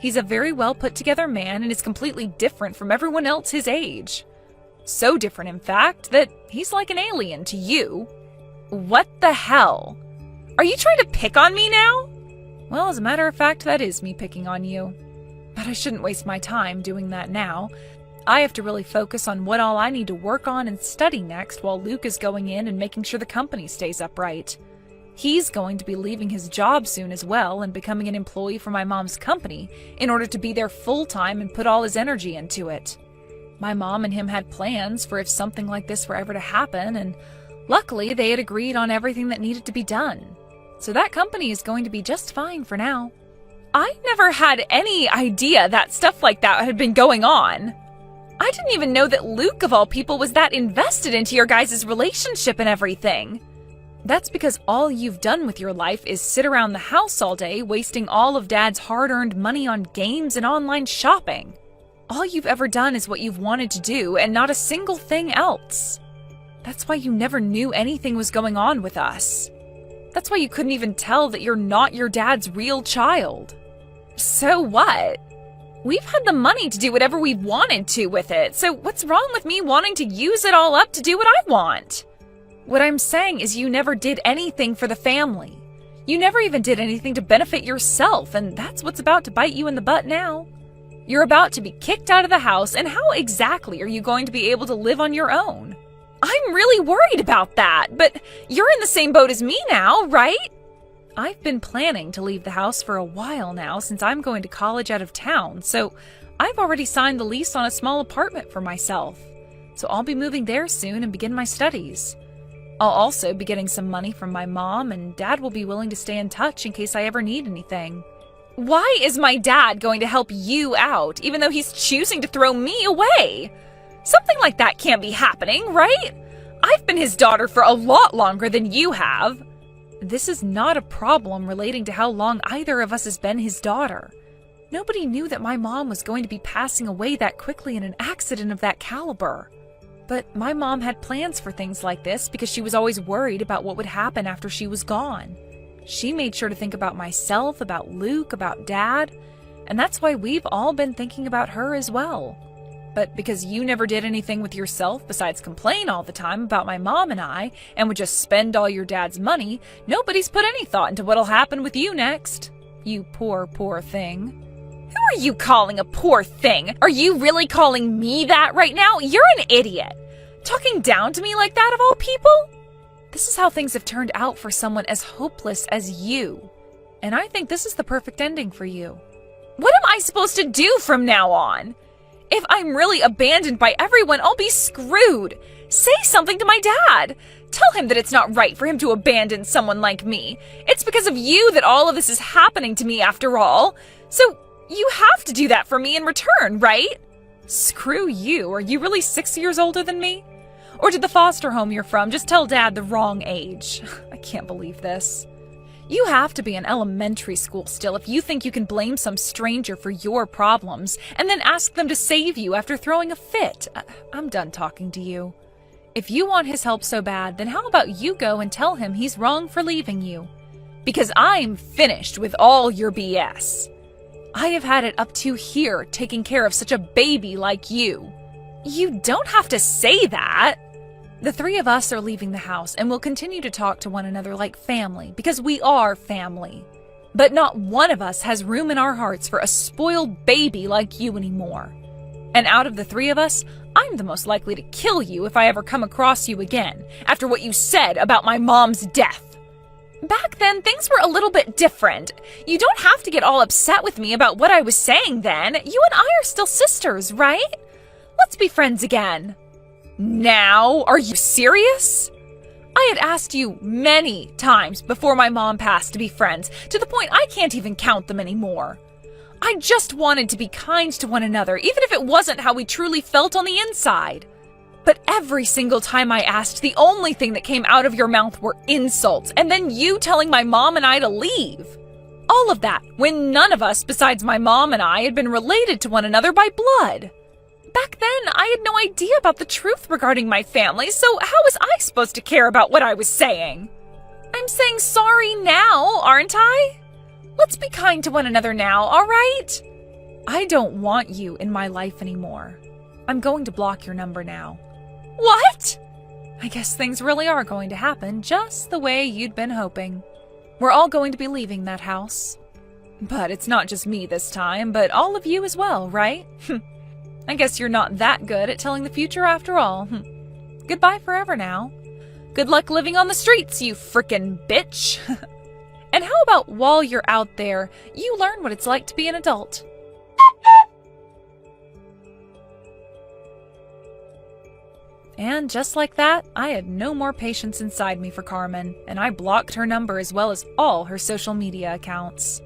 He's a very well put together man and is completely different from everyone else his age. So different, in fact, that he's like an alien to you. What the hell? Are you trying to pick on me now? Well, as a matter of fact, that is me picking on you. But I shouldn't waste my time doing that now. I have to really focus on what all I need to work on and study next while Luke is going in and making sure the company stays upright. He's going to be leaving his job soon as well and becoming an employee for my mom's company in order to be there full-time and put all his energy into it. My mom and him had plans for if something like this were ever to happen, and luckily they had agreed on everything that needed to be done. So that company is going to be just fine for now. I never had any idea that stuff like that had been going on. I didn't even know that Luke, of all people, was that invested into your guys' relationship and everything. That's because all you've done with your life is sit around the house all day, wasting all of Dad's hard-earned money on games and online shopping. All you've ever done is what you've wanted to do, and not a single thing else. That's why you never knew anything was going on with us. That's why you couldn't even tell that you're not your dad's real child. So what? We've had the money to do whatever we wanted to with it, so what's wrong with me wanting to use it all up to do what I want? What I'm saying is you never did anything for the family. You never even did anything to benefit yourself, and that's what's about to bite you in the butt now. You're about to be kicked out of the house, and how exactly are you going to be able to live on your own? I'm really worried about that, but you're in the same boat as me now, right? I've been planning to leave the house for a while now since I'm going to college out of town, so I've already signed the lease on a small apartment for myself. So I'll be moving there soon and begin my studies. I'll also be getting some money from my mom, and Dad will be willing to stay in touch in case I ever need anything. Why is my dad going to help you out, even though he's choosing to throw me away? Something like that can't be happening, right? I've been his daughter for a lot longer than you have. This is not a problem relating to how long either of us has been his daughter. Nobody knew that my mom was going to be passing away that quickly in an accident of that caliber. But my mom had plans for things like this because she was always worried about what would happen after she was gone. She made sure to think about myself, about Luke, about Dad, and that's why we've all been thinking about her as well. But because you never did anything with yourself besides complain all the time about my mom and I, and would just spend all your dad's money, nobody's put any thought into what'll happen with you next. You poor, poor thing. Who are you calling a poor thing? Are you really calling me that right now? You're an idiot. Talking down to me like that of all people? This is how things have turned out for someone as hopeless as you. And I think this is the perfect ending for you. What am I supposed to do from now on? If I'm really abandoned by everyone, I'll be screwed. Say something to my dad. Tell him that it's not right for him to abandon someone like me. It's because of you that all of this is happening to me after all. So you have to do that for me in return, right? Screw you. Are you really 6 years older than me? Or did the foster home you're from just tell Dad the wrong age? I can't believe this. You have to be in elementary school still if you think you can blame some stranger for your problems and then ask them to save you after throwing a fit. I'm done talking to you. If you want his help so bad, then how about you go and tell him he's wrong for leaving you? Because I'm finished with all your BS. I have had it up to here taking care of such a baby like you. You don't have to say that. The three of us are leaving the house and will continue to talk to one another like family because we are family. But not one of us has room in our hearts for a spoiled baby like you anymore. And out of the three of us, I'm the most likely to kill you if I ever come across you again after what you said about my mom's death. Back then, things were a little bit different. You don't have to get all upset with me about what I was saying then. You and I are still sisters, right? Let's be friends again. Now? Are you serious? I had asked you many times before my mom passed to be friends, to the point I can't even count them anymore. I just wanted to be kind to one another, even if it wasn't how we truly felt on the inside. But every single time I asked, the only thing that came out of your mouth were insults, and then you telling my mom and I to leave. All of that when none of us besides my mom and I had been related to one another by blood. Back then, I had no idea about the truth regarding my family, so how was I supposed to care about what I was saying? I'm saying sorry now, aren't I? Let's be kind to one another now, all right? I don't want you in my life anymore. I'm going to block your number now. What? I guess things really are going to happen just the way you'd been hoping. We're all going to be leaving that house. But it's not just me this time, but all of you as well, right? I guess you're not that good at telling the future after all. Goodbye forever now. Good luck living on the streets, you frickin' bitch. And how about while you're out there, you learn what it's like to be an adult? And just like that, I had no more patience inside me for Carmen, and I blocked her number as well as all her social media accounts.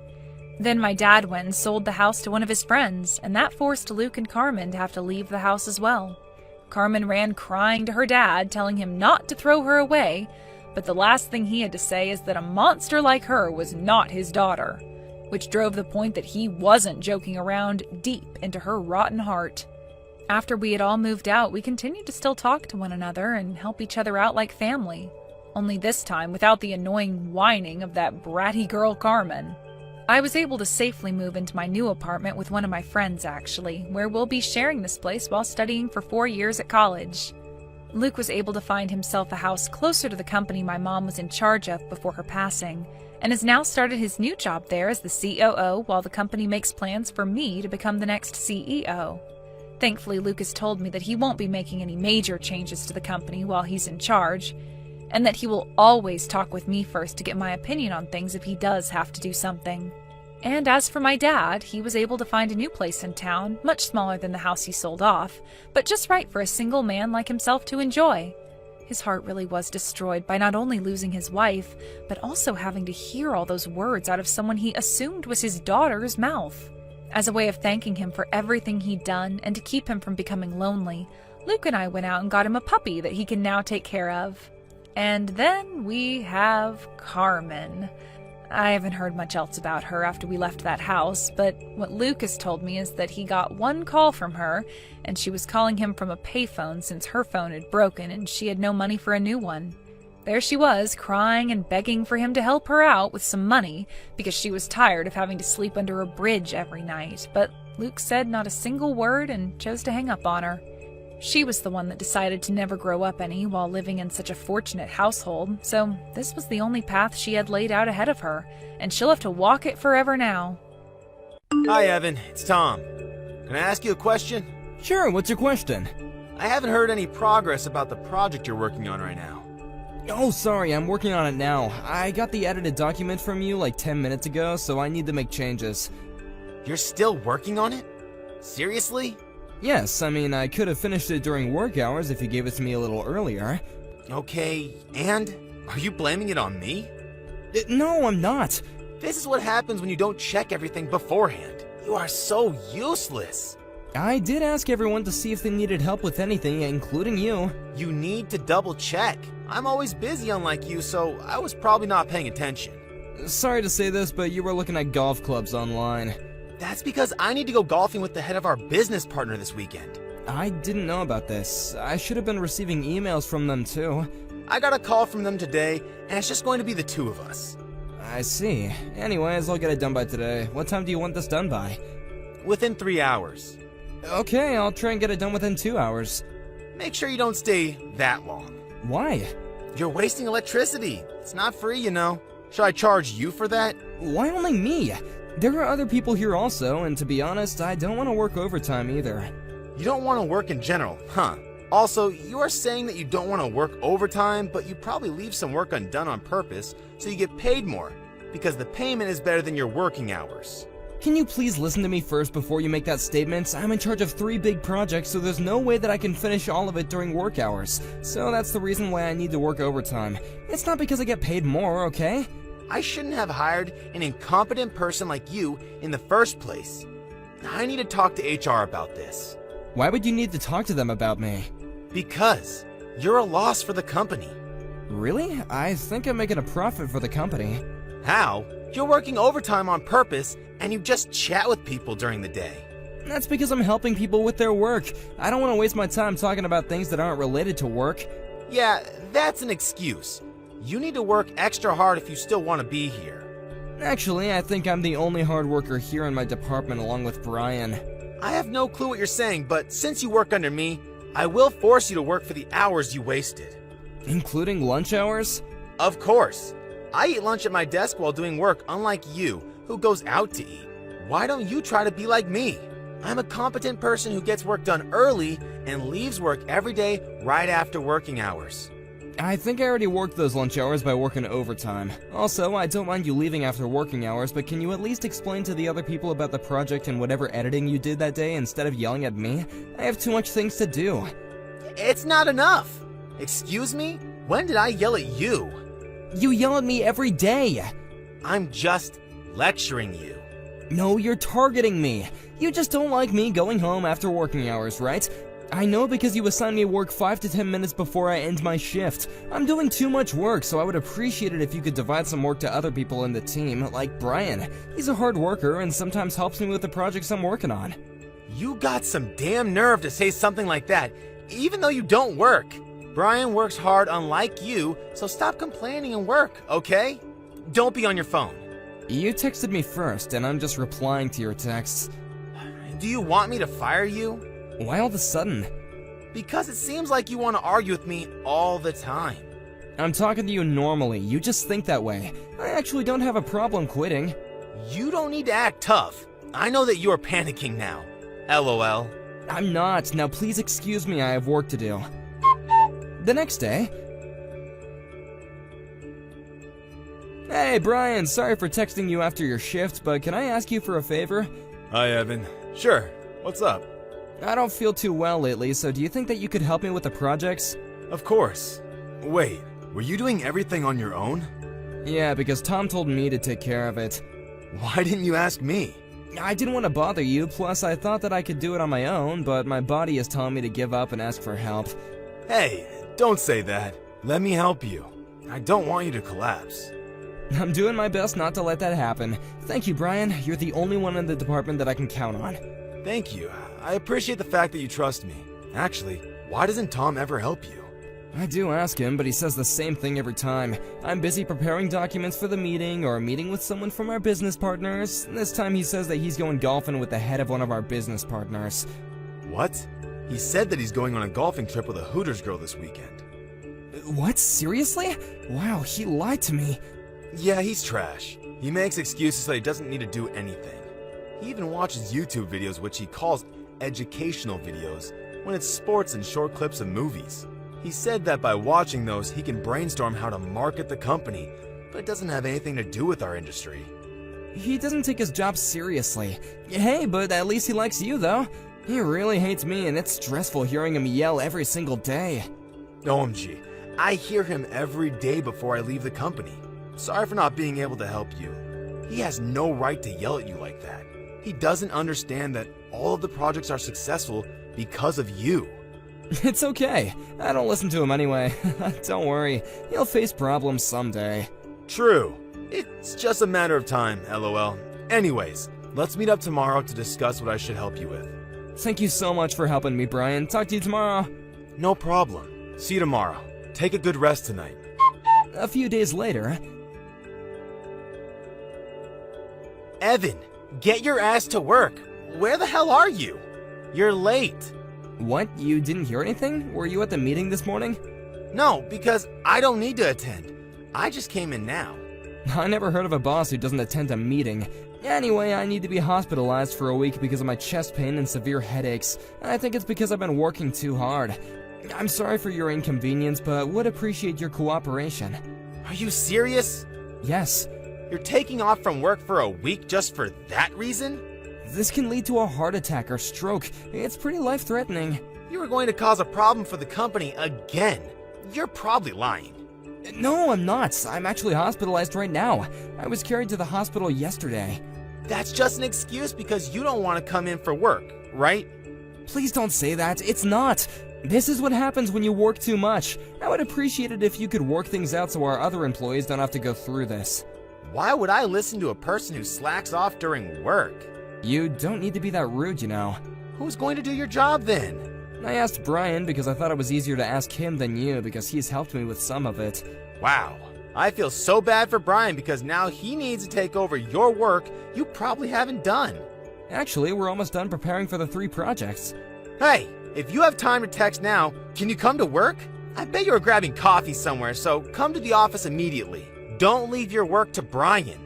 Then my dad went and sold the house to one of his friends, and that forced Luke and Carmen to have to leave the house as well. Carmen ran crying to her dad, telling him not to throw her away, but the last thing he had to say is that a monster like her was not his daughter, which drove the point that he wasn't joking around deep into her rotten heart. After we had all moved out, we continued to still talk to one another and help each other out like family, only this time without the annoying whining of that bratty girl Carmen. I was able to safely move into my new apartment with one of my friends, actually, where we'll be sharing this place while studying for 4 years at college. Luke was able to find himself a house closer to the company my mom was in charge of before her passing, and has now started his new job there as the COO while the company makes plans for me to become the next CEO. Thankfully, Luke has told me that he won't be making any major changes to the company while he's in charge, and that he will always talk with me first to get my opinion on things if he does have to do something. And as for my dad, he was able to find a new place in town, much smaller than the house he sold off, but just right for a single man like himself to enjoy. His heart really was destroyed by not only losing his wife, but also having to hear all those words out of someone he assumed was his daughter's mouth. As a way of thanking him for everything he'd done and to keep him from becoming lonely, Luke and I went out and got him a puppy that he can now take care of. And then we have Carmen. I haven't heard much else about her after we left that house, but what Luke has told me is that he got one call from her, and she was calling him from a payphone since her phone had broken and she had no money for a new one. There she was, crying and begging for him to help her out with some money because she was tired of having to sleep under a bridge every night, but Luke said not a single word and chose to hang up on her. She was the one that decided to never grow up any while living in such a fortunate household, so this was the only path she had laid out ahead of her, and she'll have to walk it forever now. Hi, Evan. It's Tom. Can I ask you a question? Sure, what's your question? I haven't heard any progress about the project you're working on right now. Oh, sorry, I'm working on it now. I got the edited document from you like 10 minutes ago, so I need to make changes. You're still working on it? Seriously? Yes, I mean, I could have finished it during work hours if you gave it to me a little earlier. Okay, and? Are you blaming it on me? No, I'm not. This is what happens when you don't check everything beforehand. You are so useless. I did ask everyone to see if they needed help with anything, including you. You need to double check. I'm always busy unlike you, so I was probably not paying attention. Sorry to say this, but you were looking at golf clubs online. That's because I need to go golfing with the head of our business partner this weekend. I didn't know about this. I should have been receiving emails from them too. I got a call from them today, and it's just going to be the two of us. I see. Anyways, I'll get it done by today. What time do you want this done by? Within 3 hours. Okay, I'll try and get it done within 2 hours. Make sure you don't stay that long. Why? You're wasting electricity. It's not free, you know. Should I charge you for that? Why only me? There are other people here also, and to be honest, I don't want to work overtime either. You don't want to work in general, huh? Also, you are saying that you don't want to work overtime, but you probably leave some work undone on purpose so you get paid more, because the payment is better than your working hours. Can you please listen to me first before you make that statement? I'm in charge of 3 big projects, so there's no way that I can finish all of it during work hours. So that's the reason why I need to work overtime. It's not because I get paid more, okay? I shouldn't have hired an incompetent person like you in the first place. I need to talk to HR about this. Why would you need to talk to them about me? Because you're a loss for the company. Really? I think I'm making a profit for the company. How? You're working overtime on purpose, and you just chat with people during the day. That's because I'm helping people with their work. I don't want to waste my time talking about things that aren't related to work. Yeah, that's an excuse. You need to work extra hard if you still want to be here. Actually, I think I'm the only hard worker here in my department along with Brian. I have no clue what you're saying, but since you work under me, I will force you to work for the hours you wasted. Including lunch hours? Of course. I eat lunch at my desk while doing work, unlike you, who goes out to eat. Why don't you try to be like me? I'm a competent person who gets work done early and leaves work every day right after working hours. I think I already worked those lunch hours by working overtime. Also, I don't mind you leaving after working hours, but can you at least explain to the other people about the project and whatever editing you did that day instead of yelling at me? I have too much things to do. It's not enough. Excuse me? When did I yell at you? You yell at me every day. I'm just lecturing you. No, you're targeting me. You just don't like me going home after working hours, right? I know because you assign me work 5 to 10 minutes before I end my shift. I'm doing too much work, so I would appreciate it if you could divide some work to other people in the team, like Brian. He's a hard worker and sometimes helps me with the projects I'm working on. You got some damn nerve to say something like that, even though you don't work. Brian works hard unlike you, so stop complaining and work, okay? Don't be on your phone. You texted me first, and I'm just replying to your texts. Do you want me to fire you? Why all of a sudden? Because it seems like you want to argue with me all the time. I'm talking to you normally, you just think that way. I actually don't have a problem quitting. You don't need to act tough. I know that you're panicking now. LOL. I'm not. Now please excuse me, I have work to do. The next day... Hey Brian, sorry for texting you after your shift, but can I ask you for a favor? Hi, Evan. Sure. What's up? I don't feel too well lately, so do you think that you could help me with the projects? Of course. Wait, were you doing everything on your own? Yeah, because Tom told me to take care of it. Why didn't you ask me? I didn't want to bother you, plus I thought that I could do it on my own, but my body is telling me to give up and ask for help. Hey, don't say that. Let me help you. I don't want you to collapse. I'm doing my best not to let that happen. Thank you, Brian. You're the only one in the department that I can count on. Thank you. I appreciate the fact that you trust me. Actually, why doesn't Tom ever help you? I do ask him, but he says the same thing every time. I'm busy preparing documents for the meeting, or meeting with someone from our business partners. This time he says that he's going golfing with the head of one of our business partners. What? He said that he's going on a golfing trip with a Hooters girl this weekend. What? Seriously? Wow, he lied to me. Yeah, he's trash. He makes excuses so he doesn't need to do anything. He even watches YouTube videos which he calls educational videos, when it's sports and short clips of movies. He said that by watching those, he can brainstorm how to market the company, but it doesn't have anything to do with our industry. He doesn't take his job seriously. Hey, but at least he likes you, though. He really hates me, and it's stressful hearing him yell every single day. OMG, I hear him every day before I leave the company. Sorry for not being able to help you. He has no right to yell at you like that. He doesn't understand that all of the projects are successful because of you. It's okay. I don't listen to him anyway. Don't worry. He'll face problems someday. True. It's just a matter of time, LOL. Anyways, let's meet up tomorrow to discuss what I should help you with. Thank you so much for helping me, Brian. Talk to you tomorrow. No problem. See you tomorrow. Take a good rest tonight. A few days later... Evan, get your ass to work. Where the hell are you? You're late. What? You didn't hear anything? Were you at the meeting this morning? No, because I don't need to attend. I just came in now. I never heard of a boss who doesn't attend a meeting. Anyway, I need to be hospitalized for a week because of my chest pain and severe headaches. I think it's because I've been working too hard. I'm sorry for your inconvenience, but would appreciate your cooperation. Are you serious? Yes. You're taking off from work for a week just for that reason? This can lead to a heart attack or stroke. It's pretty life-threatening. You are going to cause a problem for the company again. You're probably lying. No, I'm not. I'm actually hospitalized right now. I was carried to the hospital yesterday. That's just an excuse because you don't want to come in for work, right? Please don't say that. It's not. This is what happens when you work too much. I would appreciate it if you could work things out so our other employees don't have to go through this. Why would I listen to a person who slacks off during work? You don't need to be that rude, you know. Who's going to do your job then? I asked Brian because I thought it was easier to ask him than you because he's helped me with some of it. Wow. I feel so bad for Brian because now he needs to take over your work you probably haven't done. Actually, we're almost done preparing for the 3 projects. Hey, if you have time to text now, can you come to work? I bet you were grabbing coffee somewhere, so come to the office immediately. Don't leave your work to Brian.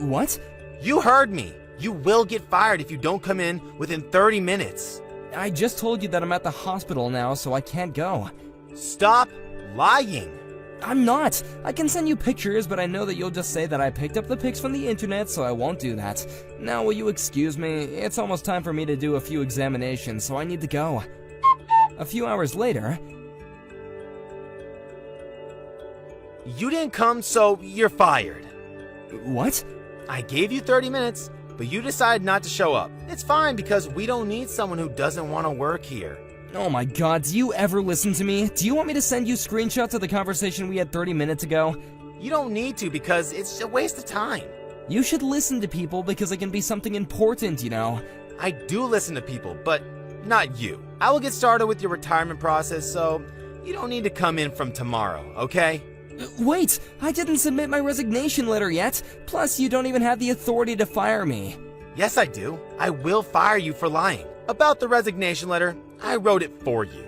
What? You heard me. You will get fired if you don't come in within 30 minutes. I just told you that I'm at the hospital now, so I can't go. Stop lying. I'm not. I can send you pictures, but I know that you'll just say that I picked up the pics from the internet, so I won't do that. Now, will you excuse me? It's almost time for me to do a few examinations, so I need to go. A few hours later... You didn't come, so you're fired. What? I gave you 30 minutes, but you decided not to show up. It's fine because we don't need someone who doesn't want to work here. Oh my god, do you ever listen to me? Do you want me to send you screenshots of the conversation we had 30 minutes ago? You don't need to because it's a waste of time. You should listen to people because it can be something important, you know. I do listen to people, but not you. I will get started with your retirement process, so you don't need to come in from tomorrow, okay? Wait, I didn't submit my resignation letter yet. Plus, you don't even have the authority to fire me. Yes, I do. I will fire you for lying. About the resignation letter, I wrote it for you.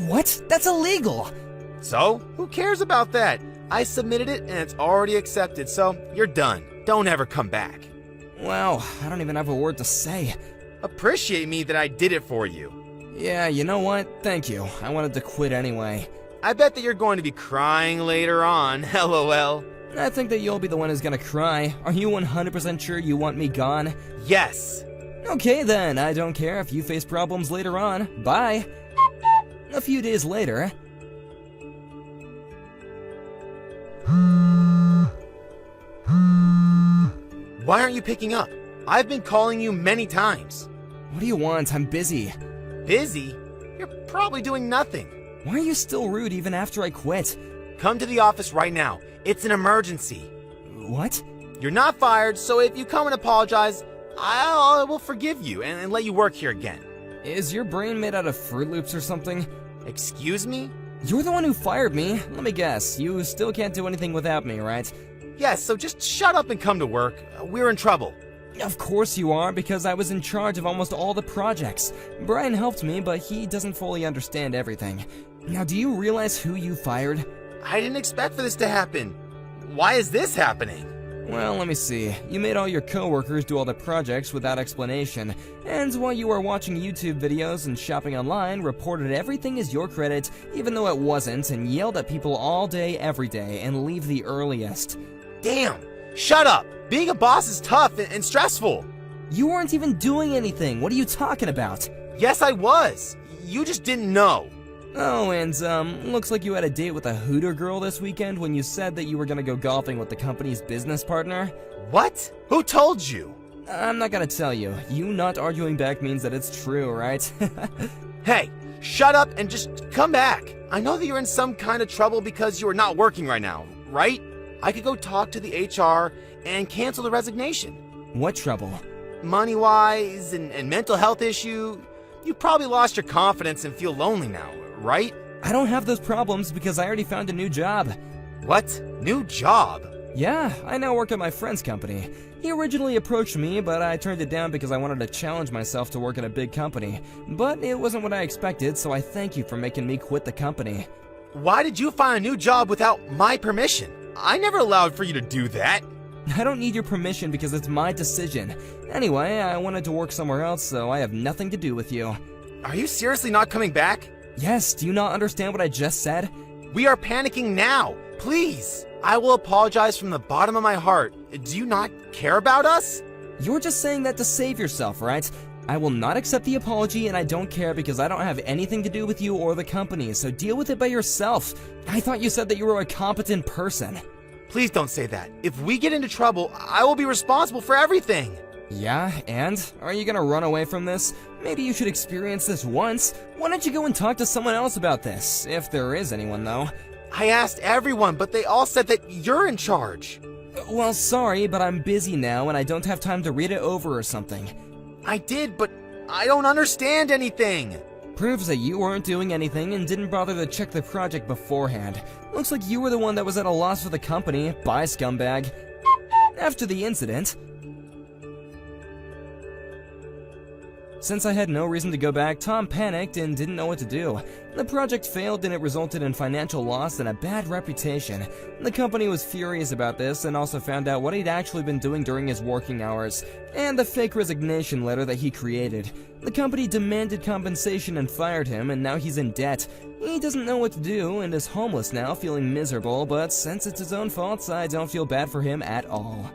What? That's illegal. So, who cares about that? I submitted it and it's already accepted, so you're done. Don't ever come back. Wow, I don't even have a word to say. Appreciate me that I did it for you. Yeah, you know what? Thank you. I wanted to quit anyway. I bet that you're going to be crying later on, lol. I think that you'll be the one who's gonna cry. Are you 100% sure you want me gone? Yes. Okay then, I don't care if you face problems later on. Bye. A few days later... Why aren't you picking up? I've been calling you many times. What do you want? I'm busy. Busy? You're probably doing nothing. Why are you still rude even after I quit? Come to the office right now. It's an emergency. What? You're not fired, so if you come and apologize, I will forgive you and let you work here again. Is your brain made out of Fruit Loops or something? Excuse me? You're the one who fired me. Let me guess, you still can't do anything without me, right? Yes, so just shut up and come to work. We're in trouble. Of course you are, because I was in charge of almost all the projects. Brian helped me, but he doesn't fully understand everything. Now, do you realize who you fired? I didn't expect for this to happen. Why is this happening? Well, let me see. You made all your coworkers do all the projects without explanation, and while you were watching YouTube videos and shopping online, reported everything as your credit, even though it wasn't, and yelled at people all day, every day, and leave the earliest. Damn! Shut up! Being a boss is tough and stressful. You weren't even doing anything. What are you talking about? Yes, I was. You just didn't know. Oh, and, looks like you had a date with a Hooter girl this weekend when you said that you were gonna go golfing with the company's business partner. What? Who told you? I'm not gonna tell you. You not arguing back means that it's true, right? Hey, shut up and just come back. I know that you're in some kind of trouble because you are not working right now, right? I could go talk to the HR and cancel the resignation. What trouble? Money-wise and mental health issue. You probably lost your confidence and feel lonely now, right? I don't have those problems because I already found a new job. What? New job? Yeah, I now work at my friend's company. He originally approached me, but I turned it down because I wanted to challenge myself to work at a big company. But it wasn't what I expected, so I thank you for making me quit the company. Why did you find a new job without my permission? I never allowed for you to do that. I don't need your permission because it's my decision. Anyway, I wanted to work somewhere else, so I have nothing to do with you. Are you seriously not coming back? Yes, do you not understand what I just said? We are panicking now. Please. I will apologize from the bottom of my heart. Do you not care about us? You're just saying that to save yourself, right? I will not accept the apology, and I don't care because I don't have anything to do with you or the company, so deal with it by yourself. I thought you said that you were a competent person. Please don't say that. If we get into trouble, I will be responsible for everything. Yeah, and? Are you gonna run away from this? Maybe you should experience this once. Why don't you go and talk to someone else about this? If there is anyone, though. I asked everyone, but they all said that you're in charge. Well, sorry, but I'm busy now and I don't have time to read it over or something. I did, but I don't understand anything. Proves that you weren't doing anything and didn't bother to check the project beforehand. Looks like you were the one that was at a loss for the company. Bye, scumbag. After the incident, since I had no reason to go back, Tom panicked and didn't know what to do. The project failed and it resulted in financial loss and a bad reputation. The company was furious about this and also found out what he'd actually been doing during his working hours, and the fake resignation letter that he created. The company demanded compensation and fired him, and now he's in debt. He doesn't know what to do and is homeless now, feeling miserable, but since it's his own fault, I don't feel bad for him at all.